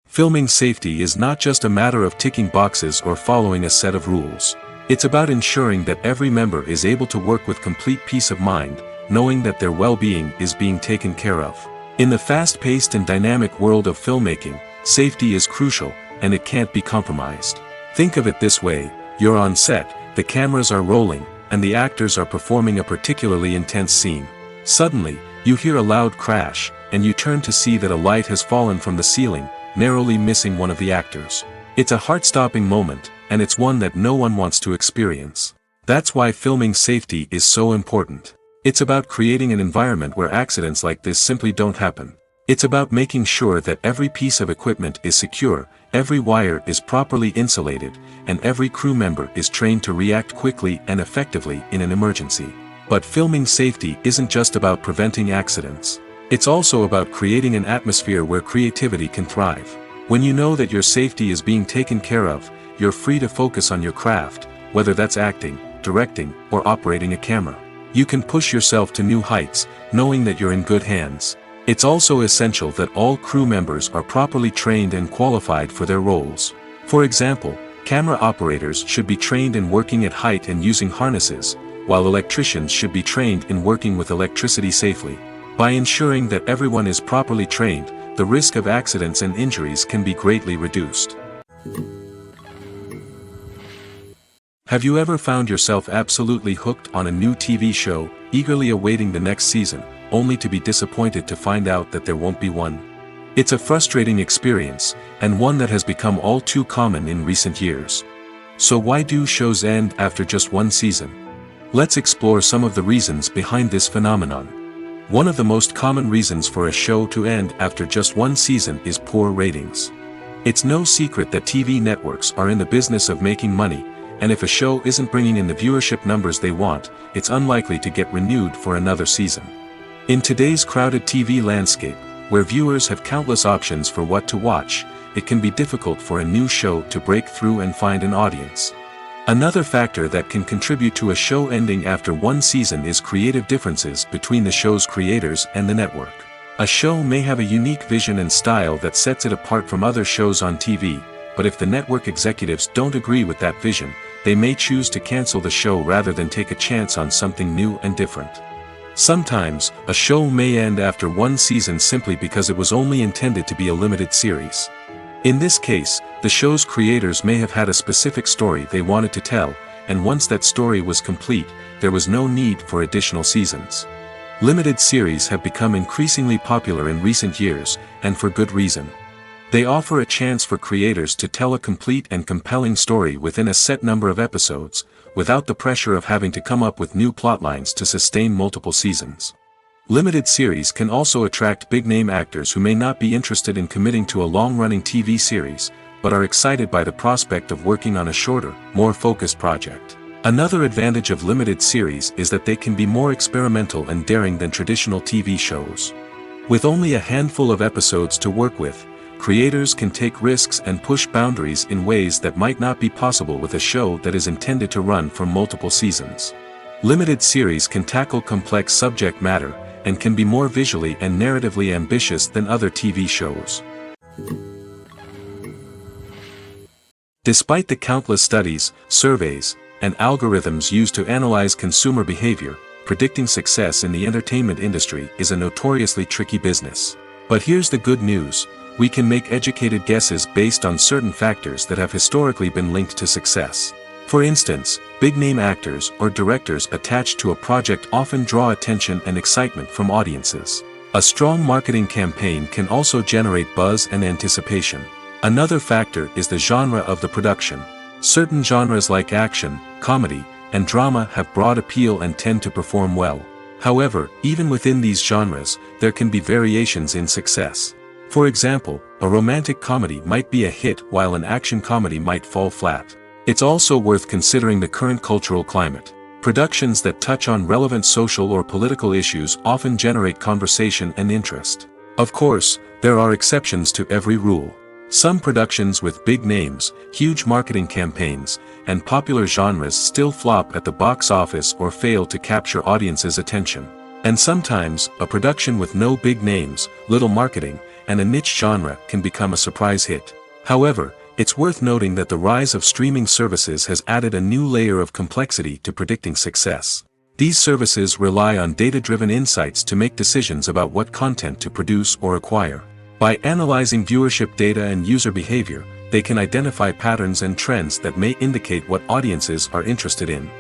Speaker 1: Filming safety is not just a matter of ticking boxes or following a set of rules. It's about ensuring that every member is able to work with complete peace of mind, knowing that their well-being is being taken care of. In the fast-paced and dynamic world of filmmaking, safety is crucial, and it can't be compromised. Think of it this way: you're on set, the cameras are rolling, and the actors are performing a particularly intense scene. Suddenly, you hear a loud crash, and you turn to see that a light has fallen from the ceiling, narrowly missing one of the actors. It's a heart-stopping moment, and it's one that no one wants to experience. That's why filming safety is so important. It's about creating an environment where accidents like this simply don't happen. It's about making sure that every piece of equipment is secure, every wire is properly insulated, and every crew member is trained to react quickly and effectively in an emergency. But filming safety isn't just about preventing accidents. It's also about creating an atmosphere where creativity can thrive. When you know that your safety is being taken care of, you're free to focus on your craft, whether that's acting, directing, or operating a camera. You can push yourself to new heights, knowing that you're in good hands. It's also essential that all crew members are properly trained and qualified for their roles. For example, camera operators should be trained in working at height and using harnesses, while electricians should be trained in working with electricity safely. By ensuring that everyone is properly trained, the risk of accidents and injuries can be greatly reduced. Have you ever found yourself absolutely hooked on a new TV show, eagerly awaiting the next season, only to be disappointed to find out that there won't be one? It's a frustrating experience, and one that has become all too common in recent years. So why do shows end after just one season? Let's explore some of the reasons behind this phenomenon. One of the most common reasons for a show to end after just one season is poor ratings. It's no secret that TV networks are in the business of making money, and if a show isn't bringing in the viewership numbers they want, it's unlikely to get renewed for another season. In today's crowded TV landscape, where viewers have countless options for what to watch, it can be difficult for a new show to break through and find an audience. Another factor that can contribute to a show ending after one season is creative differences between the show's creators and the network. A show may have a unique vision and style that sets it apart from other shows on TV, but if the network executives don't agree with that vision, they may choose to cancel the show rather than take a chance on something new and different. Sometimes, a show may end after one season simply because it was only intended to be a limited series. In this case, the show's creators may have had a specific story they wanted to tell, and once that story was complete, there was no need for additional seasons. Limited series have become increasingly popular in recent years, and for good reason. They offer a chance for creators to tell a complete and compelling story within a set number of episodes, without the pressure of having to come up with new plotlines to sustain multiple seasons. Limited series can also attract big-name actors who may not be interested in committing to a long-running TV series, but are excited by the prospect of working on a shorter, more focused project. Another advantage of limited series is that they can be more experimental and daring than traditional TV shows. With only a handful of episodes to work with, creators can take risks and push boundaries in ways that might not be possible with a show that is intended to run for multiple seasons. Limited series can tackle complex subject matter, and can be more visually and narratively ambitious than other TV shows. Despite the countless studies, surveys, and algorithms used to analyze consumer behavior, predicting success in the entertainment industry is a notoriously tricky business. But here's the good news: we can make educated guesses based on certain factors that have historically been linked to success. For instance, big-name actors or directors attached to a project often draw attention and excitement from audiences. A strong marketing campaign can also generate buzz and anticipation. Another factor is the genre of the production. Certain genres like action, comedy, and drama have broad appeal and tend to perform well. However, even within these genres, there can be variations in success. For example, a romantic comedy might be a hit while an action comedy might fall flat. It's also worth considering the current cultural climate. Productions that touch on relevant social or political issues often generate conversation and interest. Of course, there are exceptions to every rule. Some productions with big names, huge marketing campaigns, and popular genres still flop at the box office or fail to capture audiences' attention. And sometimes, a production with no big names, little marketing, and a niche genre can become a surprise hit. However, it's worth noting that the rise of streaming services has added a new layer of complexity to predicting success. These services rely on data-driven insights to make decisions about what content to produce or acquire. By analyzing viewership data and user behavior, they can identify patterns and trends that may indicate what audiences are interested in.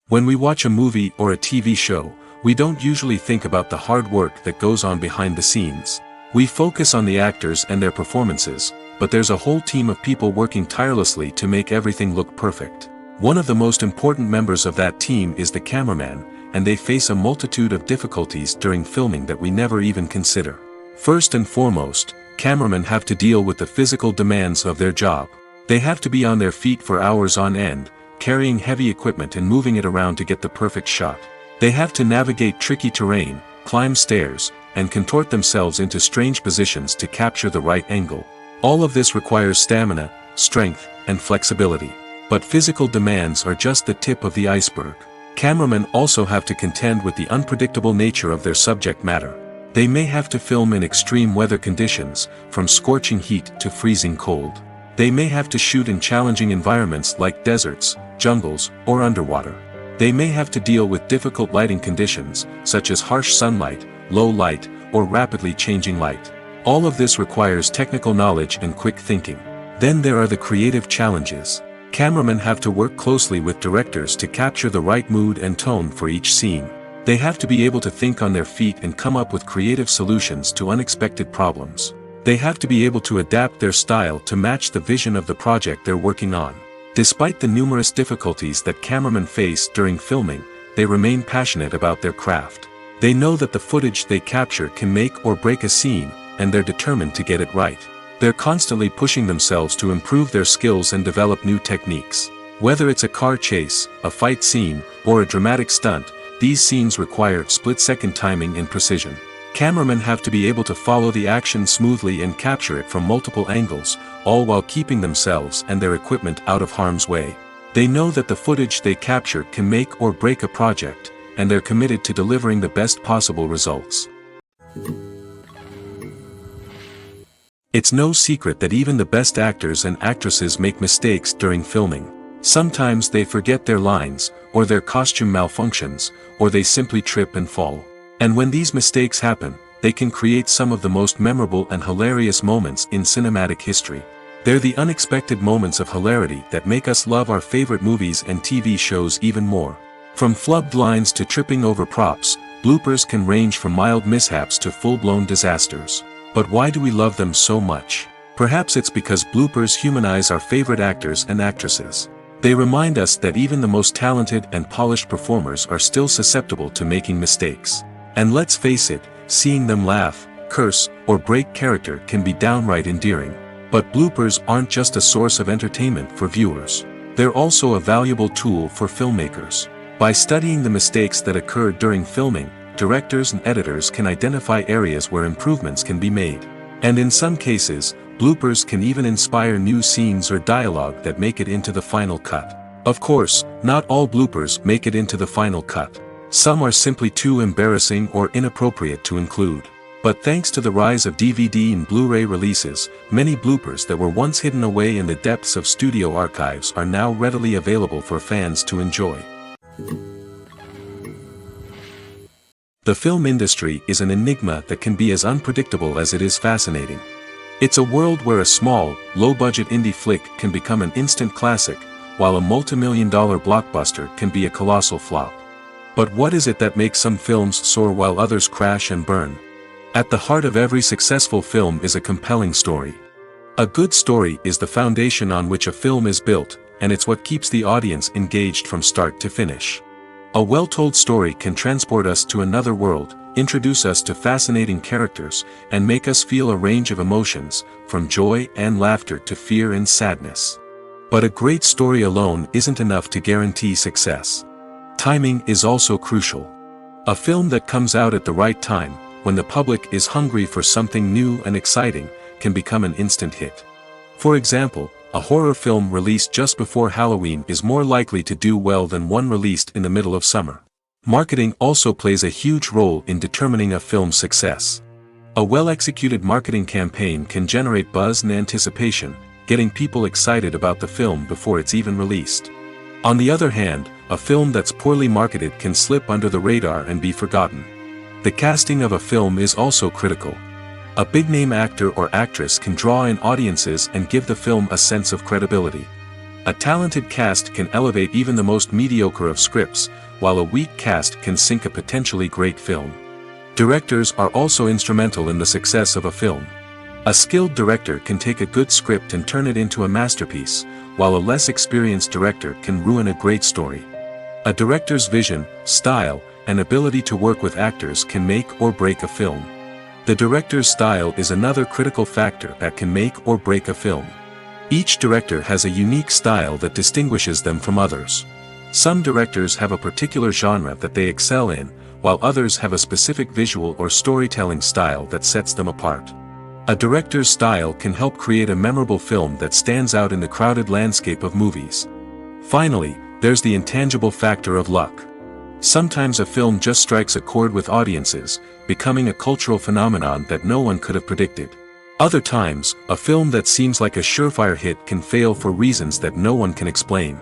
Speaker 1: When we watch a movie or a TV show, we don't usually think about the hard work that goes on behind the scenes. We focus on the actors and their performances, but there's a whole team of people working tirelessly to make everything look perfect. One of the most important members of that team is the cameraman, and they face a multitude of difficulties during filming that we never even consider. First and foremost, cameramen have to deal with the physical demands of their job. They have to be on their feet for hours on end, carrying heavy equipment and moving it around to get the perfect shot. They have to navigate tricky terrain, climb stairs, and contort themselves into strange positions to capture the right angle. All of this requires stamina, strength, and flexibility. But physical demands are just the tip of the iceberg. Cameramen also have to contend with the unpredictable nature of their subject matter. They may have to film in extreme weather conditions, from scorching heat to freezing cold. They may have to shoot in challenging environments like deserts, jungles, or underwater. They may have to deal with difficult lighting conditions, such as harsh sunlight, low light, or rapidly changing light. All of this requires technical knowledge and quick thinking. Then there are the creative challenges. Cameramen have to work closely with directors to capture the right mood and tone for each scene. They have to be able to think on their feet and come up with creative solutions to unexpected problems. They have to be able to adapt their style to match the vision of the project they're working on. Despite the numerous difficulties that cameramen face during filming, they remain passionate about their craft. They know that the footage they capture can make or break a scene, and they're determined to get it right. They're constantly pushing themselves to improve their skills and develop new techniques. Whether it's a car chase, a fight scene, or a dramatic stunt, these scenes require split-second timing and precision. Cameramen have to be able to follow the action smoothly and capture it from multiple angles, all while keeping themselves and their equipment out of harm's way. They know that the footage they capture can make or break a project, and they're committed to delivering the best possible results. It's no secret that even the best actors and actresses make mistakes during filming. Sometimes they forget their lines, or their costume malfunctions, or they simply trip and fall. And when these mistakes happen, they can create some of the most memorable and hilarious moments in cinematic history. They're the unexpected moments of hilarity that make us love our favorite movies and TV shows even more. From flubbed lines to tripping over props, bloopers can range from mild mishaps to full-blown disasters. But why do we love them so much? Perhaps it's because bloopers humanize our favorite actors and actresses. They remind us that even the most talented and polished performers are still susceptible to making mistakes. And let's face it, seeing them laugh, curse, or break character can be downright endearing. But bloopers aren't just a source of entertainment for viewers. They're also a valuable tool for filmmakers. By studying the mistakes that occur during filming, directors and editors can identify areas where improvements can be made. And in some cases, bloopers can even inspire new scenes or dialogue that make it into the final cut. Of course, not all bloopers make it into the final cut. Some are simply too embarrassing or inappropriate to include. But thanks to the rise of DVD and Blu-ray releases, many bloopers that were once hidden away in the depths of studio archives are now readily available for fans to enjoy. The film industry is an enigma that can be as unpredictable as it is fascinating. It's a world where a small, low-budget indie flick can become an instant classic, while a multi-million-dollar blockbuster can be a colossal flop. But what is it that makes some films soar while others crash and burn? At the heart of every successful film is a compelling story. A good story is the foundation on which a film is built, and it's what keeps the audience engaged from start to finish. A well-told story can transport us to another world, introduce us to fascinating characters, and make us feel a range of emotions, from joy and laughter to fear and sadness. But a great story alone isn't enough to guarantee success. Timing is also crucial. A film that comes out at the right time, when the public is hungry for something new and exciting, can become an instant hit. For example, a horror film released just before Halloween is more likely to do well than one released in the middle of summer. Marketing also plays a huge role in determining a film's success. A well-executed marketing campaign can generate buzz and anticipation, getting people excited about the film before it's even released. On the other hand, a film that's poorly marketed can slip under the radar and be forgotten. The casting of a film is also critical. A big-name actor or actress can draw in audiences and give the film a sense of credibility. A talented cast can elevate even the most mediocre of scripts, while a weak cast can sink a potentially great film. Directors are also instrumental in the success of a film. A skilled director can take a good script and turn it into a masterpiece, while a less experienced director can ruin a great story. A director's vision, style, and ability to work with actors can make or break a film. The director's style is another critical factor that can make or break a film. Each director has a unique style that distinguishes them from others. Some directors have a particular genre that they excel in, while others have a specific visual or storytelling style that sets them apart. A director's style can help create a memorable film that stands out in the crowded landscape of movies. Finally, there's the intangible factor of luck. Sometimes a film just strikes a chord with audiences, becoming a cultural phenomenon that no one could have predicted. Other times, a film that seems like a surefire hit can fail for reasons that no one can explain.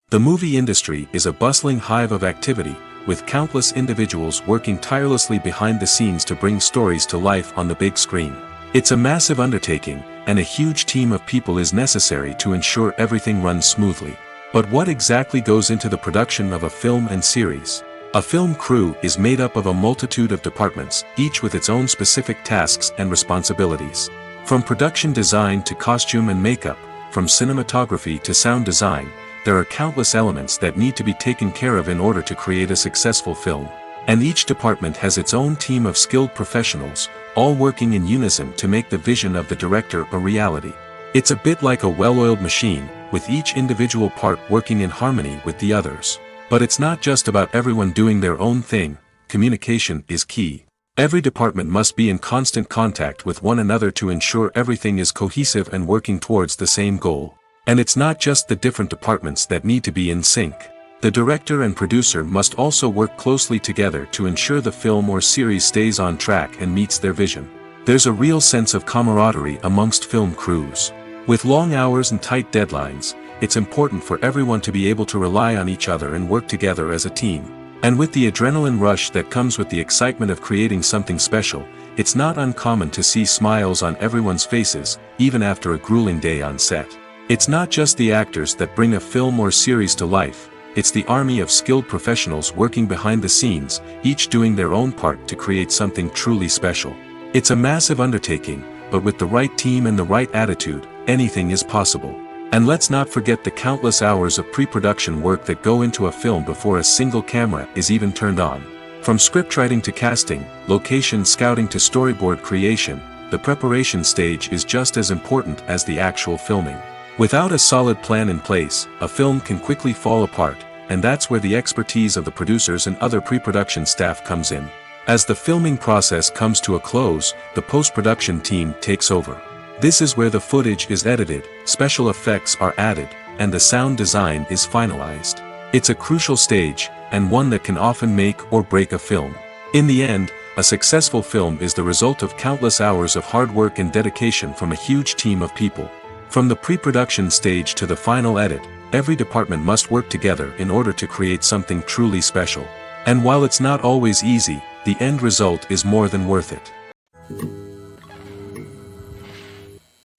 Speaker 1: The movie industry is a bustling hive of activity, with countless individuals working tirelessly behind the scenes to bring stories to life on the big screen. It's a massive undertaking, and a huge team of people is necessary to ensure everything runs smoothly. But what exactly goes into the production of a film and series? A film crew is made up of a multitude of departments, each with its own specific tasks and responsibilities. From production design to costume and makeup, from cinematography to sound design, there are countless elements that need to be taken care of in order to create a successful film. And each department has its own team of skilled professionals, all working in unison to make the vision of the director a reality. It's a bit like a well-oiled machine, with each individual part working in harmony with the others. But it's not just about everyone doing their own thing. Communication is key. Every department must be in constant contact with one another to ensure everything is cohesive and working towards the same goal. And it's not just the different departments that need to be in sync. The director and producer must also work closely together to ensure the film or series stays on track and meets their vision. There's a real sense of camaraderie amongst film crews. With long hours and tight deadlines, it's important for everyone to be able to rely on each other and work together as a team. And with the adrenaline rush that comes with the excitement of creating something special, it's not uncommon to see smiles on everyone's faces, even after a grueling day on set. It's not just the actors that bring a film or series to life, it's the army of skilled professionals working behind the scenes, each doing their own part to create something truly special. It's a massive undertaking, but with the right team and the right attitude, anything is possible. And let's not forget the countless hours of pre-production work that go into a film before a single camera is even turned on. From scriptwriting to casting, location scouting to storyboard creation, the preparation stage is just as important as the actual filming. Without a solid plan in place, a film can quickly fall apart, and that's where the expertise of the producers and other pre-production staff comes in. As the filming process comes to a close, the post-production team takes over. This is where the footage is edited, special effects are added, and the sound design is finalized. It's a crucial stage, and one that can often make or break a film. In the end, a successful film is the result of countless hours of hard work and dedication from a huge team of people. From the pre-production stage to the final edit, every department must work together in order to create something truly special. And while it's not always easy, the end result is more than worth it.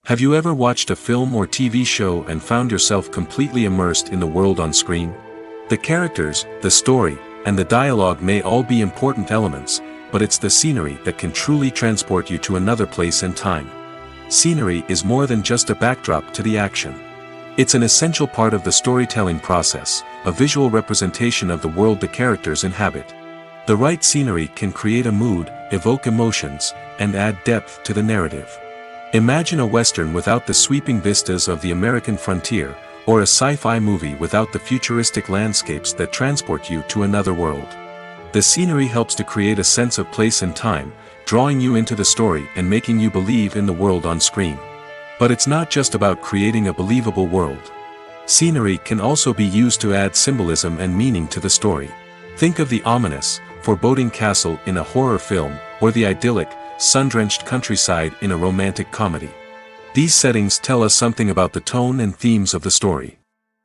Speaker 1: Have you ever watched a film or TV show and found yourself completely immersed in the world on screen? The characters, the story, and the dialogue may all be important elements, but it's the scenery that can truly transport you to another place and time. Scenery is more than just a backdrop to the action. It's an essential part of the storytelling process, a visual representation of the world the characters inhabit. The right scenery can create a mood, evoke emotions, and add depth to the narrative. Imagine a Western without the sweeping vistas of the American frontier, or a sci-fi movie without the futuristic landscapes that transport you to another world. The scenery helps to create a sense of place and time, drawing you into the story and making you believe in the world on screen. But it's not just about creating a believable world. Scenery can also be used to add symbolism and meaning to the story. Think of the ominous, foreboding castle in a horror film, or the idyllic, sun-drenched countryside in a romantic comedy. These settings tell us something about the tone and themes of the story.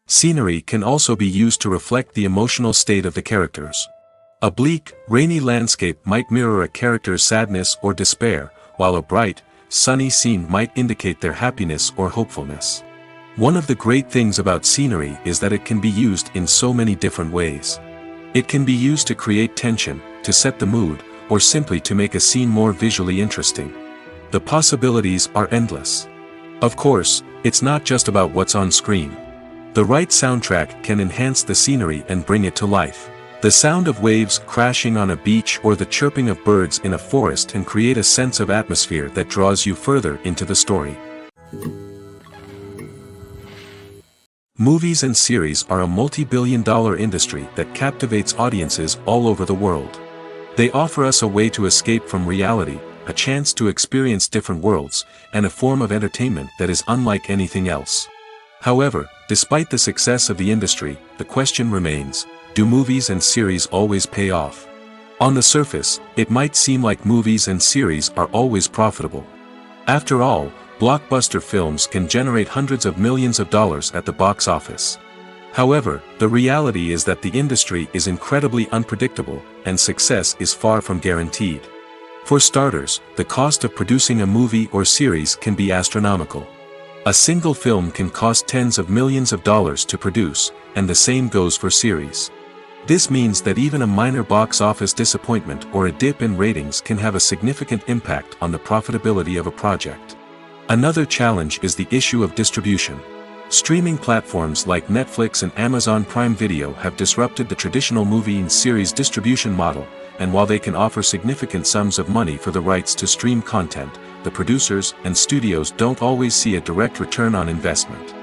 Speaker 1: Scenery can also be used to reflect the emotional state of the characters. A bleak, rainy landscape might mirror a character's sadness or despair, while a bright, sunny scene might indicate their happiness or hopefulness. One of the great things about scenery is that it can be used in so many different ways. It can be used to create tension, to set the mood, or simply to make a scene more visually interesting. The possibilities are endless. Of course, it's not just about what's on screen. The right soundtrack can enhance the scenery and bring it to life. The sound of waves crashing on a beach or the chirping of birds in a forest can create a sense of atmosphere that draws you further into the story. Movies and series are a multi-billion-dollar industry that captivates audiences all over the world. They offer us a way to escape from reality, a chance to experience different worlds, and a form of entertainment that is unlike anything else. However, despite the success of the industry, the question remains, do movies and series always pay off? On the surface, it might seem like movies and series are always profitable. After all, blockbuster films can generate hundreds of millions of dollars at the box office. However, the reality is that the industry is incredibly unpredictable, and success is far from guaranteed. For starters, the cost of producing a movie or series can be astronomical. A single film can cost tens of millions of dollars to produce, and the same goes for series. This means that even a minor box office disappointment or a dip in ratings can have a significant impact on the profitability of a project. Another challenge is the issue of distribution. Streaming platforms like Netflix and Amazon Prime Video have disrupted the traditional movie and series distribution model, and while they can offer significant sums of money for the rights to stream content, the producers and studios don't always see a direct return on investment.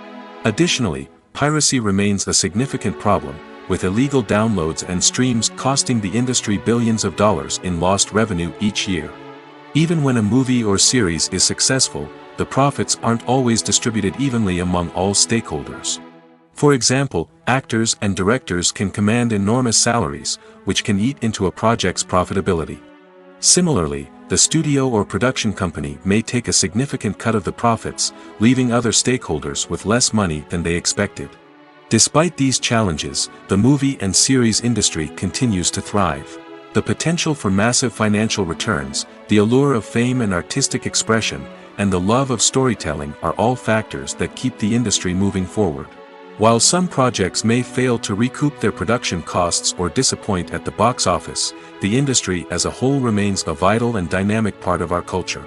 Speaker 1: Additionally, piracy remains a significant problem, with illegal downloads and streams costing the industry billions of dollars in lost revenue each year. Even when a movie or series is successful, the profits aren't always distributed evenly among all stakeholders. For example, actors and directors can command enormous salaries, which can eat into a project's profitability. Similarly, the studio or production company may take a significant cut of the profits, leaving other stakeholders with less money than they expected. Despite these challenges, the movie and series industry continues to thrive. The potential for massive financial returns, the allure of fame and artistic expression, and the love of storytelling are all factors that keep the industry moving forward. While some projects may fail to recoup their production costs or disappoint at the box office, the industry as a whole remains a vital and dynamic part of our culture.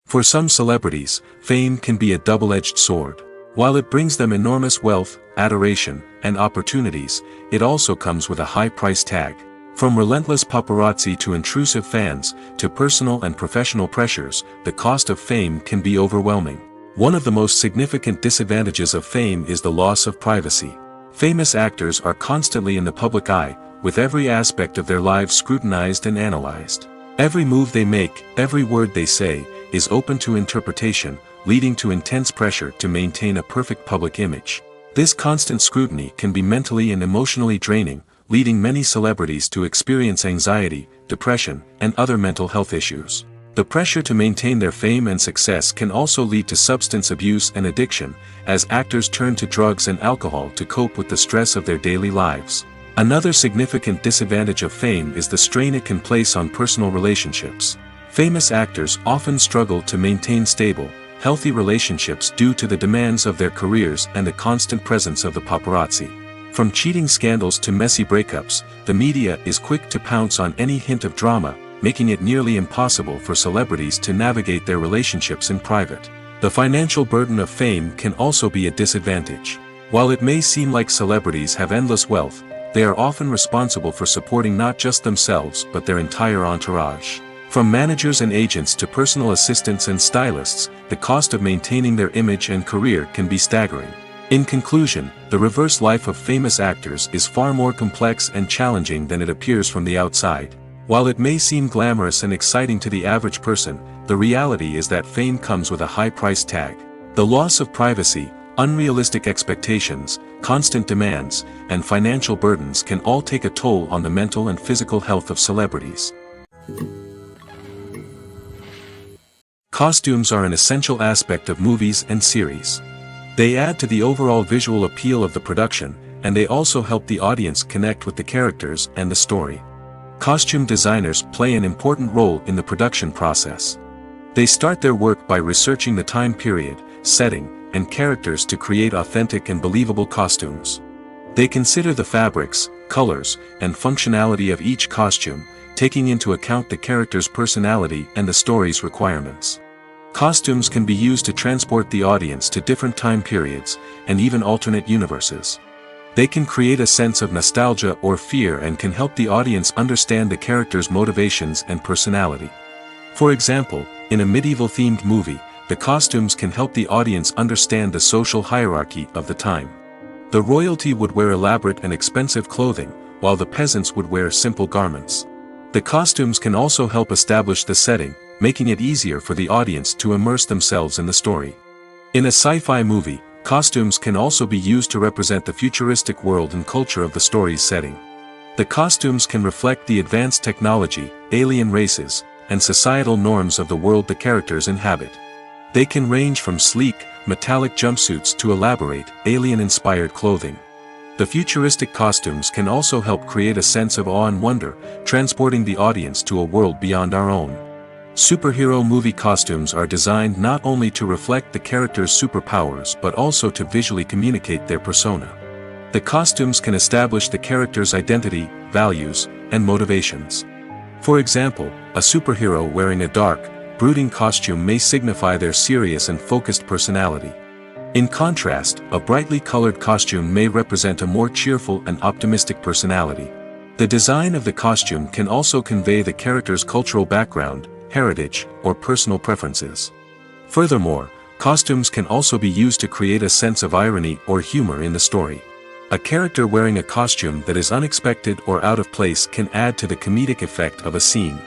Speaker 1: For some celebrities, fame can be a double-edged sword. While it brings them enormous wealth, adoration, and opportunities, it also comes with a high price tag. From relentless paparazzi to intrusive fans, to personal and professional pressures, the cost of fame can be overwhelming. One of the most significant disadvantages of fame is the loss of privacy. Famous actors are constantly in the public eye, with every aspect of their lives scrutinized and analyzed. Every move they make, every word they say, is open to interpretation, leading to intense pressure to maintain a perfect public image. This constant scrutiny can be mentally and emotionally draining, leading many celebrities to experience anxiety, depression, and other mental health issues. The pressure to maintain their fame and success can also lead to substance abuse and addiction, as actors turn to drugs and alcohol to cope with the stress of their daily lives. Another significant disadvantage of fame is the strain it can place on personal relationships. Famous actors often struggle to maintain stable, healthy relationships due to the demands of their careers and the constant presence of the paparazzi. From cheating scandals to messy breakups, the media is quick to pounce on any hint of drama, making it nearly impossible for celebrities to navigate their relationships in private. The financial burden of fame can also be a disadvantage. While it may seem like celebrities have endless wealth, they are often responsible for supporting not just themselves but their entire entourage. From managers and agents to personal assistants and stylists, the cost of maintaining their image and career can be staggering. In conclusion, the reverse life of famous actors is far more complex and challenging than it appears from the outside. While it may seem glamorous and exciting to the average person, the reality is that fame comes with a high price tag. The loss of privacy, unrealistic expectations, constant demands, and financial burdens can all take a toll on the mental and physical health of celebrities. Costumes are an essential aspect of movies and series. They add to the overall visual appeal of the production, and they also help the audience connect with the characters and the story. Costume designers play an important role in the production process. They start their work by researching the time period, setting, and characters to create authentic and believable costumes. They consider the fabrics, colors, and functionality of each costume, taking into account the character's personality and the story's requirements. Costumes can be used to transport the audience to different time periods, and even alternate universes. They can create a sense of nostalgia or fear and can help the audience understand the character's motivations and personality. For example, in a medieval-themed movie, the costumes can help the audience understand the social hierarchy of the time. The royalty would wear elaborate and expensive clothing, while the peasants would wear simple garments. The costumes can also help establish the setting, making it easier for the audience to immerse themselves in the story. In a sci-fi movie, costumes can also be used to represent the futuristic world and culture of the story's setting. The costumes can reflect the advanced technology, alien races, and societal norms of the world the characters inhabit. They can range from sleek, metallic jumpsuits to elaborate, alien-inspired clothing. The futuristic costumes can also help create a sense of awe and wonder, transporting the audience to a world beyond our own. Superhero movie costumes are designed not only to reflect the character's superpowers but also to visually communicate their persona. The costumes can establish the character's identity, values, and motivations. For example, a superhero wearing a dark, brooding costume may signify their serious and focused personality. In contrast, a brightly colored costume may represent a more cheerful and optimistic personality. The design of the costume can also convey the character's cultural background, heritage, or personal preferences. Furthermore, costumes can also be used to create a sense of irony or humor in the story. A character wearing a costume that is unexpected or out of place can add to the comedic effect of a scene.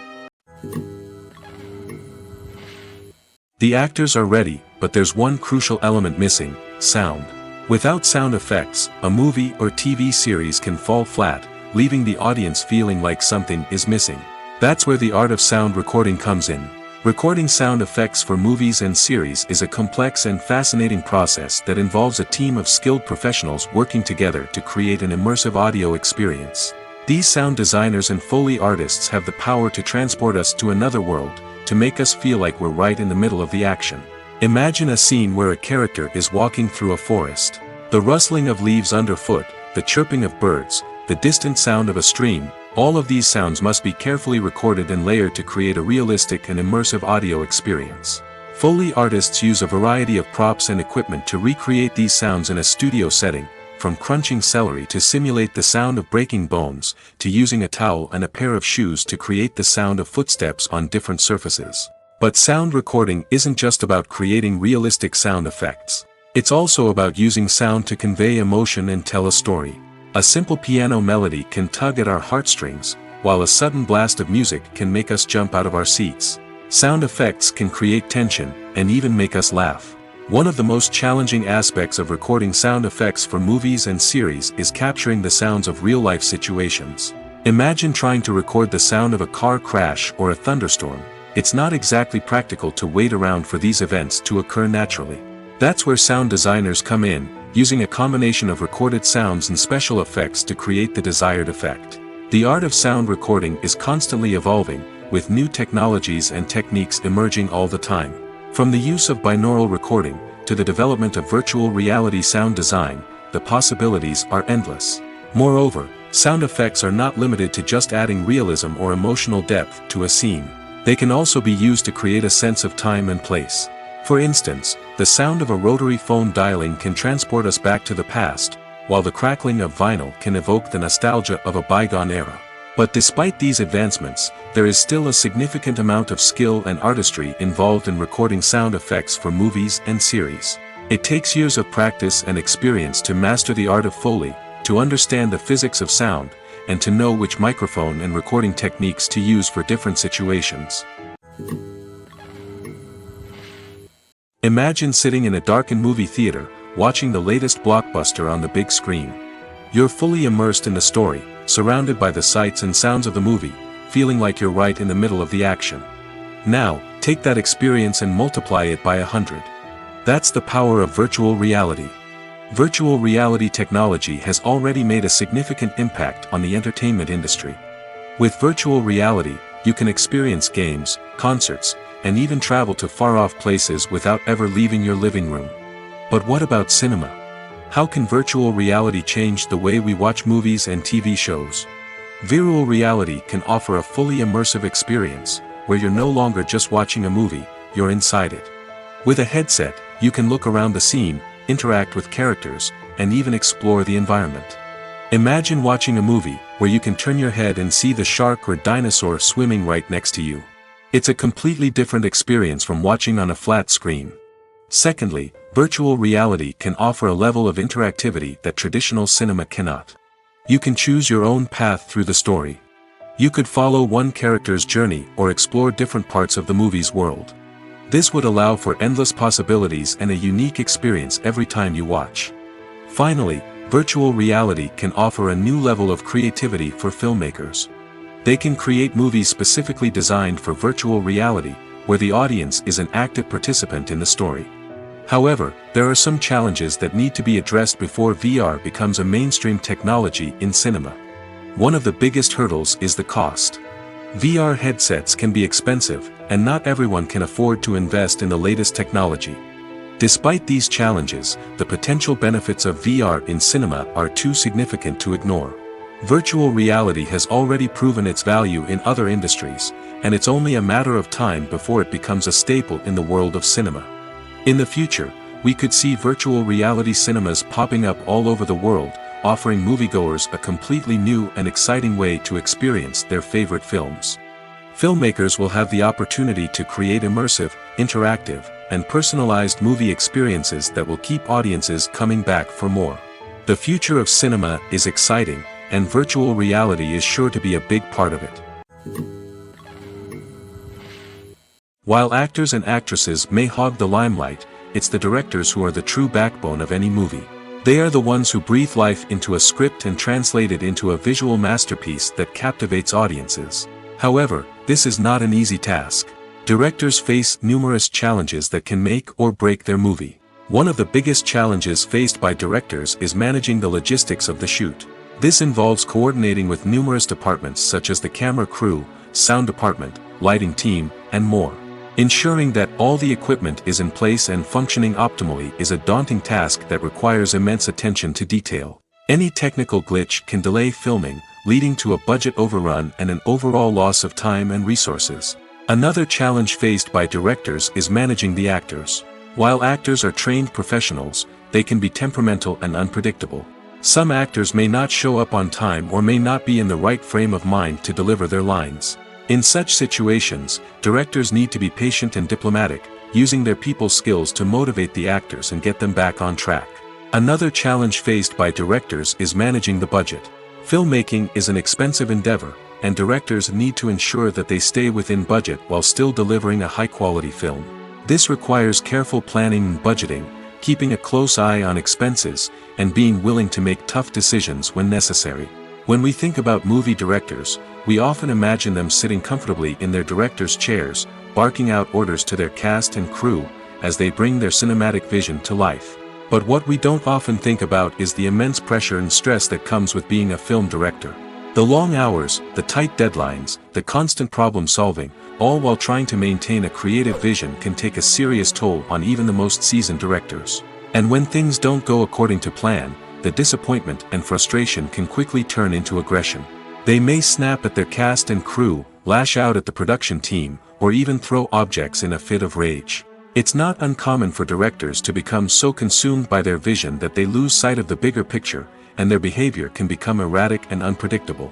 Speaker 1: The actors are ready, but there's one crucial element missing: sound. Without sound effects, a movie or TV series can fall flat, leaving the audience feeling like something is missing. That's where the art of sound recording comes in. Recording sound effects for movies and series is a complex and fascinating process that involves a team of skilled professionals working together to create an immersive audio experience. These sound designers and Foley artists have the power to transport us to another world, to make us feel like we're right in the middle of the action. Imagine a scene where a character is walking through a forest. The rustling of leaves underfoot, the chirping of birds, the distant sound of a stream, all of these sounds must be carefully recorded and layered to create a realistic and immersive audio experience. Foley artists use a variety of props and equipment to recreate these sounds in a studio setting, from crunching celery to simulate the sound of breaking bones, to using a towel and a pair of shoes to create the sound of footsteps on different surfaces. But sound recording isn't just about creating realistic sound effects. It's also about using sound to convey emotion and tell a story. A simple piano melody can tug at our heartstrings, while a sudden blast of music can make us jump out of our seats. Sound effects can create tension, and even make us laugh. One of the most challenging aspects of recording sound effects for movies and series is capturing the sounds of real-life situations. Imagine trying to record the sound of a car crash or a thunderstorm. It's not exactly practical to wait around for these events to occur naturally. That's where sound designers come in, using a combination of recorded sounds and special effects to create the desired effect. The art of sound recording is constantly evolving, with new technologies and techniques emerging all the time. From the use of binaural recording, to the development of virtual reality sound design, the possibilities are endless. Moreover, sound effects are not limited to just adding realism or emotional depth to a scene. They can also be used to create a sense of time and place. For instance, the sound of a rotary phone dialing can transport us back to the past, while the crackling of vinyl can evoke the nostalgia of a bygone era. But despite these advancements, there is still a significant amount of skill and artistry involved in recording sound effects for movies and series. It takes years of practice and experience to master the art of Foley, to understand the physics of sound, and to know which microphone and recording techniques to use for different situations. Imagine sitting in a darkened movie theater, watching the latest blockbuster on the big screen. You're fully immersed in the story, surrounded by the sights and sounds of the movie, feeling like you're right in the middle of the action. Now, take that experience and multiply it by 100. That's the power of virtual reality. Virtual reality technology has already made a significant impact on the entertainment industry. With virtual reality, you can experience games, concerts, and even travel to far-off places without ever leaving your living room. But what about cinema? How can virtual reality change the way we watch movies and TV shows? Virtual reality can offer a fully immersive experience, where you're no longer just watching a movie, you're inside it. With a headset, you can look around the scene, interact with characters, and even explore the environment. Imagine watching a movie, where you can turn your head and see the shark or dinosaur swimming right next to you. It's a completely different experience from watching on a flat screen. Secondly, virtual reality can offer a level of interactivity that traditional cinema cannot. You can choose your own path through the story. You could follow one character's journey or explore different parts of the movie's world. This would allow for endless possibilities and a unique experience every time you watch. Finally, virtual reality can offer a new level of creativity for filmmakers. They can create movies specifically designed for virtual reality, where the audience is an active participant in the story. However, there are some challenges that need to be addressed before VR becomes a mainstream technology in cinema. One of the biggest hurdles is the cost. VR headsets can be expensive, and not everyone can afford to invest in the latest technology. Despite these challenges, the potential benefits of VR in cinema are too significant to ignore. Virtual reality has already proven its value in other industries, and it's only a matter of time before it becomes a staple in the world of cinema. In the future, we could see virtual reality cinemas popping up all over the world, offering moviegoers a completely new and exciting way to experience their favorite films. Filmmakers will have the opportunity to create immersive, interactive, and personalized movie experiences that will keep audiences coming back for more. The future of cinema is exciting, and virtual reality is sure to be a big part of it. While actors and actresses may hog the limelight, it's the directors who are the true backbone of any movie. They are the ones who breathe life into a script and translate it into a visual masterpiece that captivates audiences. However, this is not an easy task. Directors face numerous challenges that can make or break their movie. One of the biggest challenges faced by directors is managing the logistics of the shoot. This involves coordinating with numerous departments such as the camera crew, sound department, lighting team, and more. Ensuring that all the equipment is in place and functioning optimally is a daunting task that requires immense attention to detail. Any technical glitch can delay filming, leading to a budget overrun and an overall loss of time and resources. Another challenge faced by directors is managing the actors. While actors are trained professionals, they can be temperamental and unpredictable. Some actors may not show up on time or may not be in the right frame of mind to deliver their lines. In such situations, directors need to be patient and diplomatic, using their people skills to motivate the actors and get them back on track. Another challenge faced by directors is managing the budget. Filmmaking is an expensive endeavor, and directors need to ensure that they stay within budget while still delivering a high-quality film. This requires careful planning and budgeting, keeping a close eye on expenses, and being willing to make tough decisions when necessary. When we think about movie directors, we often imagine them sitting comfortably in their director's chairs, barking out orders to their cast and crew, as they bring their cinematic vision to life. But what we don't often think about is the immense pressure and stress that comes with being a film director. The long hours, the tight deadlines, the constant problem solving, all while trying to maintain a creative vision can take a serious toll on even the most seasoned directors. And when things don't go according to plan, the disappointment and frustration can quickly turn into aggression. They may snap at their cast and crew, lash out at the production team, or even throw objects in a fit of rage. It's not uncommon for directors to become so consumed by their vision that they lose sight of the bigger picture, and their behavior can become erratic and unpredictable.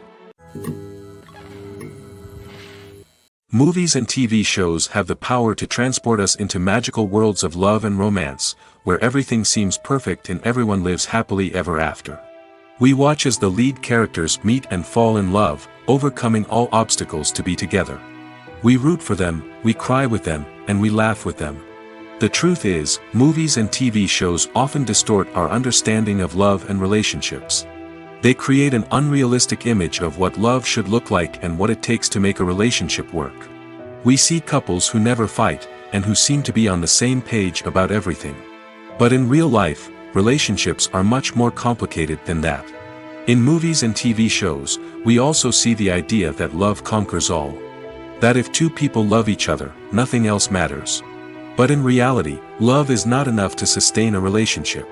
Speaker 1: Movies and TV shows have the power to transport us into magical worlds of love and romance, where everything seems perfect and everyone lives happily ever after. We watch as the lead characters meet and fall in love, overcoming all obstacles to be together. We root for them, we cry with them, and we laugh with them. The truth is, movies and TV shows often distort our understanding of love and relationships. They create an unrealistic image of what love should look like and what it takes to make a relationship work. We see couples who never fight, and who seem to be on the same page about everything. But in real life, relationships are much more complicated than that. In movies and TV shows, we also see the idea that love conquers all. That if two people love each other, nothing else matters. But in reality, love is not enough to sustain a relationship.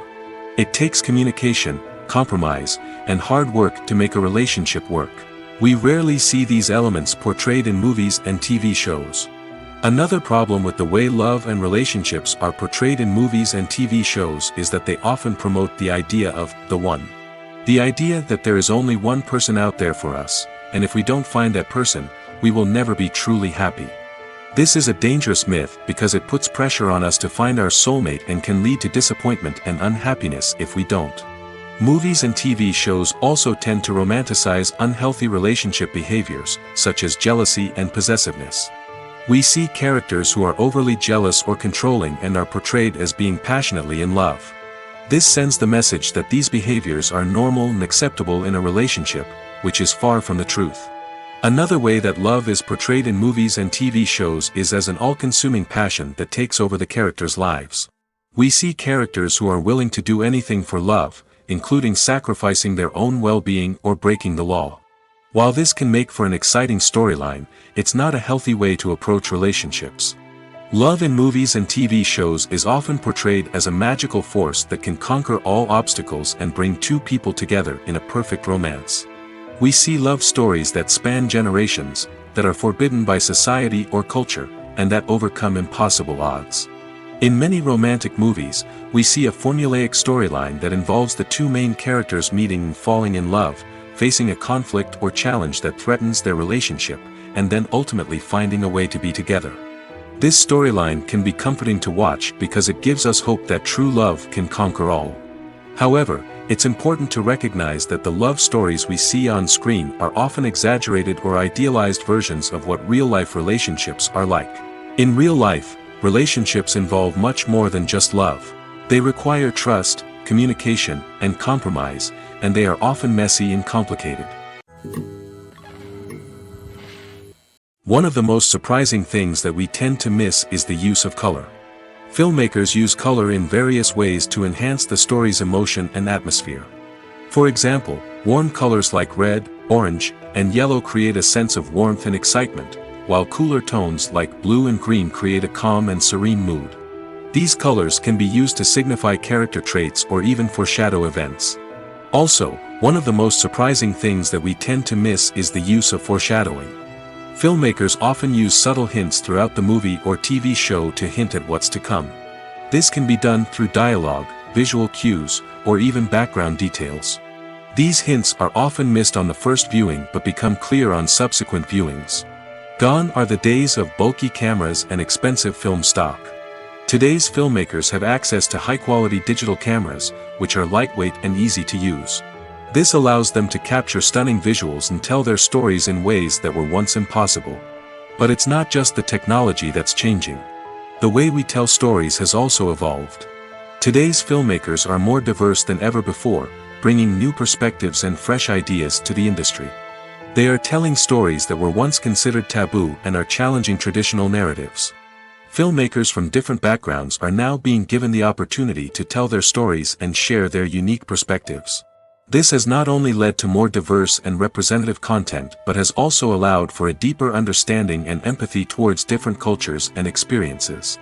Speaker 1: It takes communication, compromise, and hard work to make a relationship work. We rarely see these elements portrayed in movies and TV shows. Another problem with the way love and relationships are portrayed in movies and TV shows is that they often promote the idea of the one. The idea that there is only one person out there for us, and if we don't find that person, we will never be truly happy. This is a dangerous myth because it puts pressure on us to find our soulmate and can lead to disappointment and unhappiness if we don't. Movies and TV shows also tend to romanticize unhealthy relationship behaviors, such as jealousy and possessiveness. We see characters who are overly jealous or controlling and are portrayed as being passionately in love. This sends the message that these behaviors are normal and acceptable in a relationship, which is far from the truth. Another way that love is portrayed in movies and TV shows is as an all-consuming passion that takes over the characters' lives. We see characters who are willing to do anything for love, including sacrificing their own well-being or breaking the law. While this can make for an exciting storyline, it's not a healthy way to approach relationships. Love in movies and TV shows is often portrayed as a magical force that can conquer all obstacles and bring two people together in a perfect romance. We see love stories that span generations, that are forbidden by society or culture, and that overcome impossible odds. In many romantic movies, we see a formulaic storyline that involves the two main characters meeting and falling in love, facing a conflict or challenge that threatens their relationship, and then ultimately finding a way to be together. This storyline can be comforting to watch because it gives us hope that true love can conquer all. However, it's important to recognize that the love stories we see on screen are often exaggerated or idealized versions of what real-life relationships are like. In real life, relationships involve much more than just love. They require trust, communication, and compromise, and they are often messy and complicated. One of the most surprising things that we tend to miss is the use of color. Filmmakers use color in various ways to enhance the story's emotion and atmosphere. For example, warm colors like red, orange, and yellow create a sense of warmth and excitement, while cooler tones like blue and green create a calm and serene mood. These colors can be used to signify character traits or even foreshadow events. Also, one of the most surprising things that we tend to miss is the use of foreshadowing. Filmmakers often use subtle hints throughout the movie or TV show to hint at what's to come. This can be done through dialogue, visual cues, or even background details. These hints are often missed on the first viewing but become clear on subsequent viewings. Gone are the days of bulky cameras and expensive film stock. Today's filmmakers have access to high-quality digital cameras, which are lightweight and easy to use. This allows them to capture stunning visuals and tell their stories in ways that were once impossible. But it's not just the technology that's changing. The way we tell stories has also evolved. Today's filmmakers are more diverse than ever before, bringing new perspectives and fresh ideas to the industry. They are telling stories that were once considered taboo and are challenging traditional narratives. Filmmakers from different backgrounds are now being given the opportunity to tell their stories and share their unique perspectives. This has not only led to more diverse and representative content but has also allowed for a deeper understanding and empathy towards different cultures and experiences.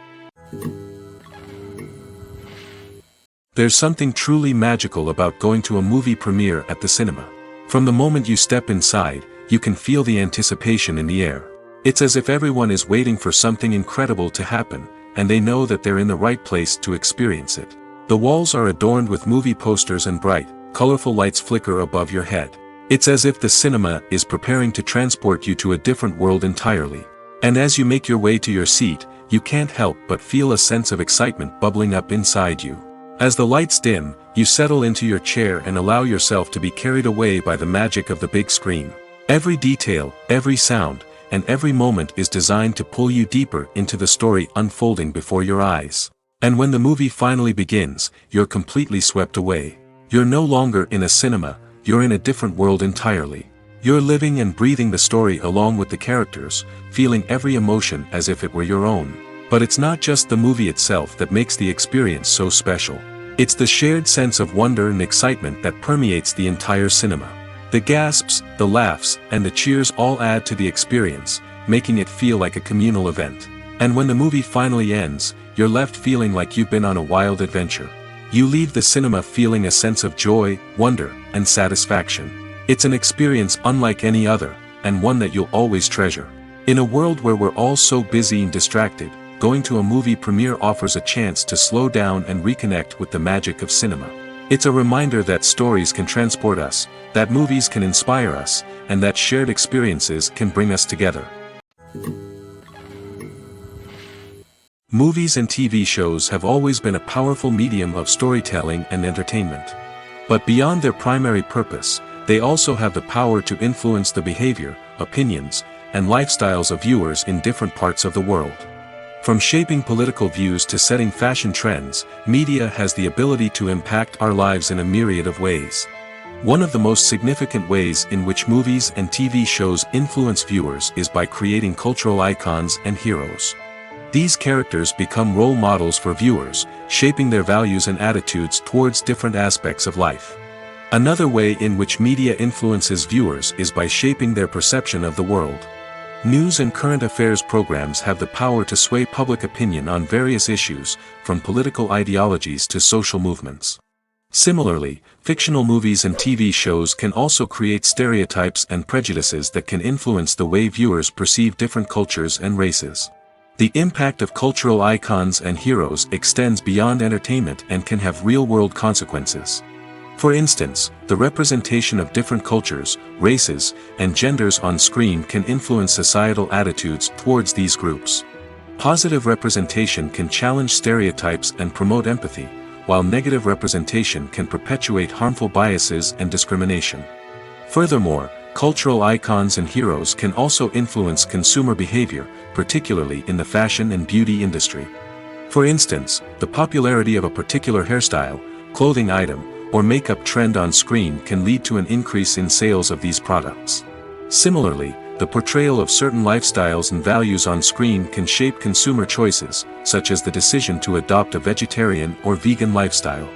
Speaker 1: There's something truly magical about going to a movie premiere at the cinema. From the moment you step inside, you can feel the anticipation in the air. It's as if everyone is waiting for something incredible to happen, and they know that they're in the right place to experience it. The walls are adorned with movie posters and bright, colorful lights flicker above your head. It's as if the cinema is preparing to transport you to a different world entirely. And as you make your way to your seat, you can't help but feel a sense of excitement bubbling up inside you. As the lights dim, you settle into your chair and allow yourself to be carried away by the magic of the big screen. Every detail, every sound, and every moment is designed to pull you deeper into the story unfolding before your eyes. And when the movie finally begins, you're completely swept away. You're no longer in a cinema, you're in a different world entirely. You're living and breathing the story along with the characters, feeling every emotion as if it were your own. But it's not just the movie itself that makes the experience so special. It's the shared sense of wonder and excitement that permeates the entire cinema. The gasps, the laughs, and the cheers all add to the experience, making it feel like a communal event. And when the movie finally ends, you're left feeling like you've been on a wild adventure. You leave the cinema feeling a sense of joy, wonder, and satisfaction. It's an experience unlike any other, and one that you'll always treasure. In a world where we're all so busy and distracted, going to a movie premiere offers a chance to slow down and reconnect with the magic of cinema. It's a reminder that stories can transport us, that movies can inspire us, and that shared experiences can bring us together. Movies and TV shows have always been a powerful medium of storytelling and entertainment. But beyond their primary purpose, they also have the power to influence the behavior, opinions, and lifestyles of viewers in different parts of the world. From shaping political views to setting fashion trends, media has the ability to impact our lives in a myriad of ways. One of the most significant ways in which movies and TV shows influence viewers is by creating cultural icons and heroes. These characters become role models for viewers, shaping their values and attitudes towards different aspects of life. Another way in which media influences viewers is by shaping their perception of the world. News and current affairs programs have the power to sway public opinion on various issues, from political ideologies to social movements. Similarly, fictional movies and TV shows can also create stereotypes and prejudices that can influence the way viewers perceive different cultures and races. The impact of cultural icons and heroes extends beyond entertainment and can have real-world consequences. For instance, the representation of different cultures, races, and genders on screen can influence societal attitudes towards these groups. Positive representation can challenge stereotypes and promote empathy, while negative representation can perpetuate harmful biases and discrimination. Furthermore, cultural icons and heroes can also influence consumer behavior, particularly in the fashion and beauty industry. For instance, the popularity of a particular hairstyle, clothing item, or makeup trend on screen can lead to an increase in sales of these products. Similarly, the portrayal of certain lifestyles and values on screen can shape consumer choices, such as the decision to adopt a vegetarian or vegan lifestyle.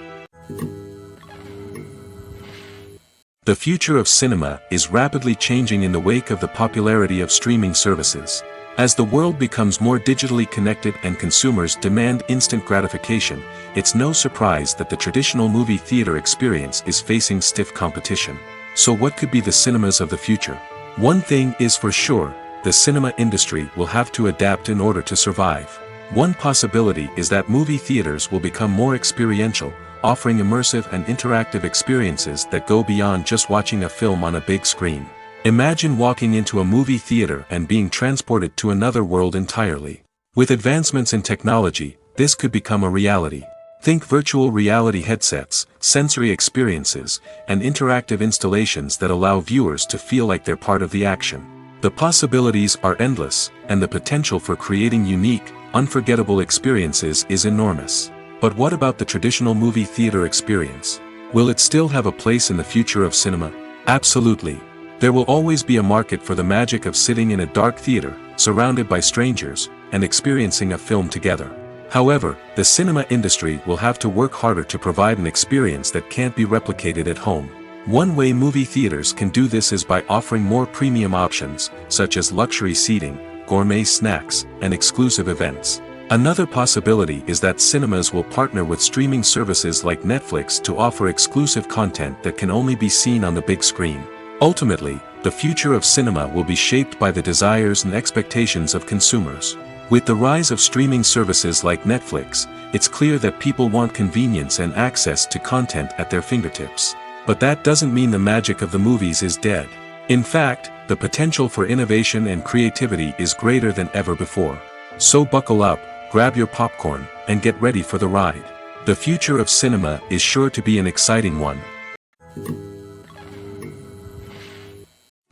Speaker 1: The future of cinema is rapidly changing in the wake of the popularity of streaming services. As the world becomes more digitally connected and consumers demand instant gratification, it's no surprise that the traditional movie theater experience is facing stiff competition. So what could be the cinemas of the future? One thing is for sure, the cinema industry will have to adapt in order to survive. One possibility is that movie theaters will become more experiential, offering immersive and interactive experiences that go beyond just watching a film on a big screen. Imagine walking into a movie theater and being transported to another world entirely. With advancements in technology, this could become a reality. Think virtual reality headsets, sensory experiences, and interactive installations that allow viewers to feel like they're part of the action. The possibilities are endless, and the potential for creating unique, unforgettable experiences is enormous. But what about the traditional movie theater experience? Will it still have a place in the future of cinema? Absolutely. There will always be a market for the magic of sitting in a dark theater, surrounded by strangers, and experiencing a film together. However, the cinema industry will have to work harder to provide an experience that can't be replicated at home. One way movie theaters can do this is by offering more premium options, such as luxury seating, gourmet snacks, and exclusive events. Another possibility is that cinemas will partner with streaming services like Netflix to offer exclusive content that can only be seen on the big screen. Ultimately, the future of cinema will be shaped by the desires and expectations of consumers. With the rise of streaming services like Netflix, it's clear that people want convenience and access to content at their fingertips. But that doesn't mean the magic of the movies is dead. In fact, the potential for innovation and creativity is greater than ever before. So buckle up, grab your popcorn, and get ready for the ride. The future of cinema is sure to be an exciting one.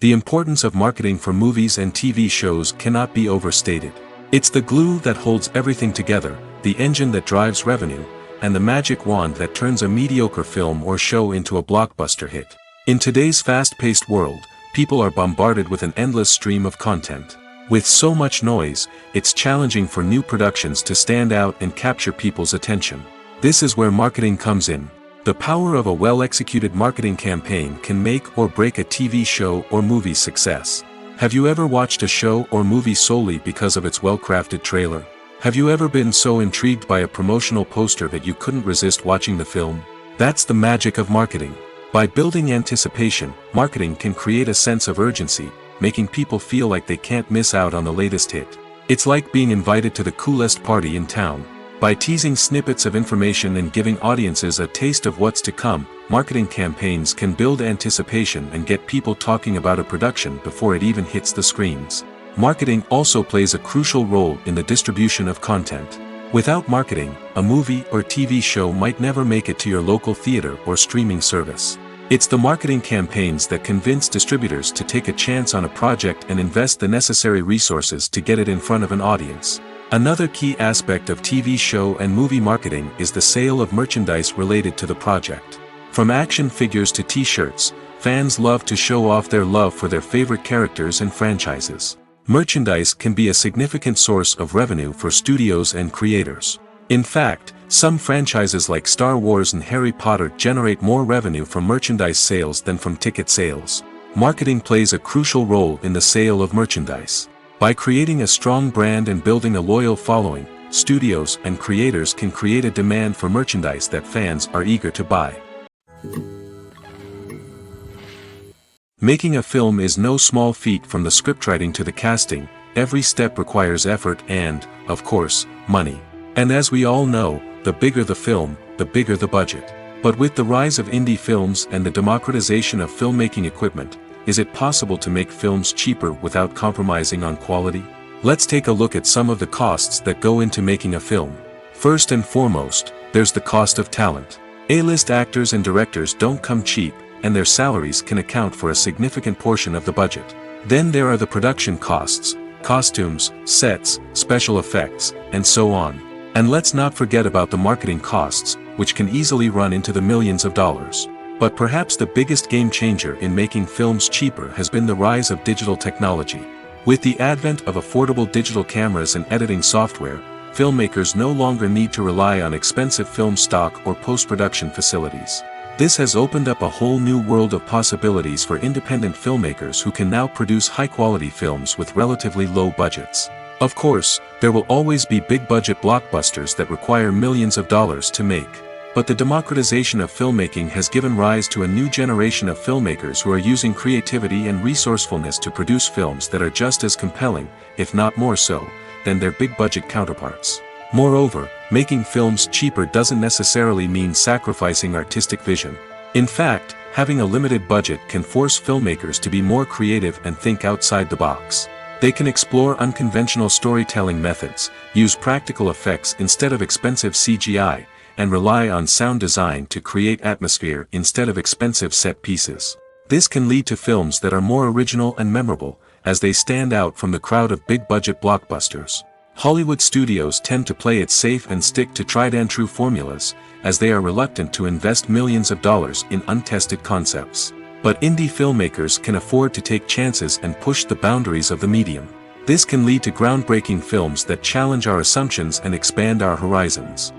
Speaker 1: The importance of marketing for movies and TV shows cannot be overstated. It's the glue that holds everything together, the engine that drives revenue, and the magic wand that turns a mediocre film or show into a blockbuster hit. In today's fast-paced world, people are bombarded with an endless stream of content. With so much noise, it's challenging for new productions to stand out and capture people's attention. This is where marketing comes in. The power of a well-executed marketing campaign can make or break a TV show or movie's success. Have you ever watched a show or movie solely because of its well-crafted trailer? Have you ever been so intrigued by a promotional poster that you couldn't resist watching the film? That's the magic of marketing. By building anticipation, marketing can create a sense of urgency, making people feel like they can't miss out on the latest hit. It's like being invited to the coolest party in town. By teasing snippets of information and giving audiences a taste of what's to come, marketing campaigns can build anticipation and get people talking about a production before it even hits the screens. Marketing also plays a crucial role in the distribution of content. Without marketing, a movie or TV show might never make it to your local theater or streaming service. It's the marketing campaigns that convince distributors to take a chance on a project and invest the necessary resources to get it in front of an audience. Another key aspect of TV show and movie marketing is the sale of merchandise related to the project. From action figures to t-shirts, fans love to show off their love for their favorite characters and franchises. Merchandise can be a significant source of revenue for studios and creators. In fact, some franchises like Star Wars and Harry Potter generate more revenue from merchandise sales than from ticket sales. Marketing plays a crucial role in the sale of merchandise. By creating a strong brand and building a loyal following, studios and creators can create a demand for merchandise that fans are eager to buy. Making a film is no small feat. From the scriptwriting to the casting, every step requires effort and, of course, money. And as we all know, the bigger the film, the bigger the budget. But with the rise of indie films and the democratization of filmmaking equipment, is it possible to make films cheaper without compromising on quality? Let's take a look at some of the costs that go into making a film. First and foremost, there's the cost of talent. A-list actors and directors don't come cheap, and their salaries can account for a significant portion of the budget. Then there are the production costs, costumes, sets, special effects, and so on. And let's not forget about the marketing costs, which can easily run into the millions of dollars. But perhaps the biggest game changer in making films cheaper has been the rise of digital technology. With the advent of affordable digital cameras and editing software, filmmakers no longer need to rely on expensive film stock or post-production facilities. This has opened up a whole new world of possibilities for independent filmmakers who can now produce high-quality films with relatively low budgets. Of course, there will always be big-budget blockbusters that require millions of dollars to make. But the democratization of filmmaking has given rise to a new generation of filmmakers who are using creativity and resourcefulness to produce films that are just as compelling, if not more so, than their big-budget counterparts. Moreover, making films cheaper doesn't necessarily mean sacrificing artistic vision. In fact, having a limited budget can force filmmakers to be more creative and think outside the box. They can explore unconventional storytelling methods, use practical effects instead of expensive CGI, and rely on sound design to create atmosphere instead of expensive set pieces. This can lead to films that are more original and memorable, as they stand out from the crowd of big-budget blockbusters. Hollywood studios tend to play it safe and stick to tried-and-true formulas, as they are reluctant to invest millions of dollars in untested concepts. But indie filmmakers can afford to take chances and push the boundaries of the medium. This can lead to groundbreaking films that challenge our assumptions and expand our horizons.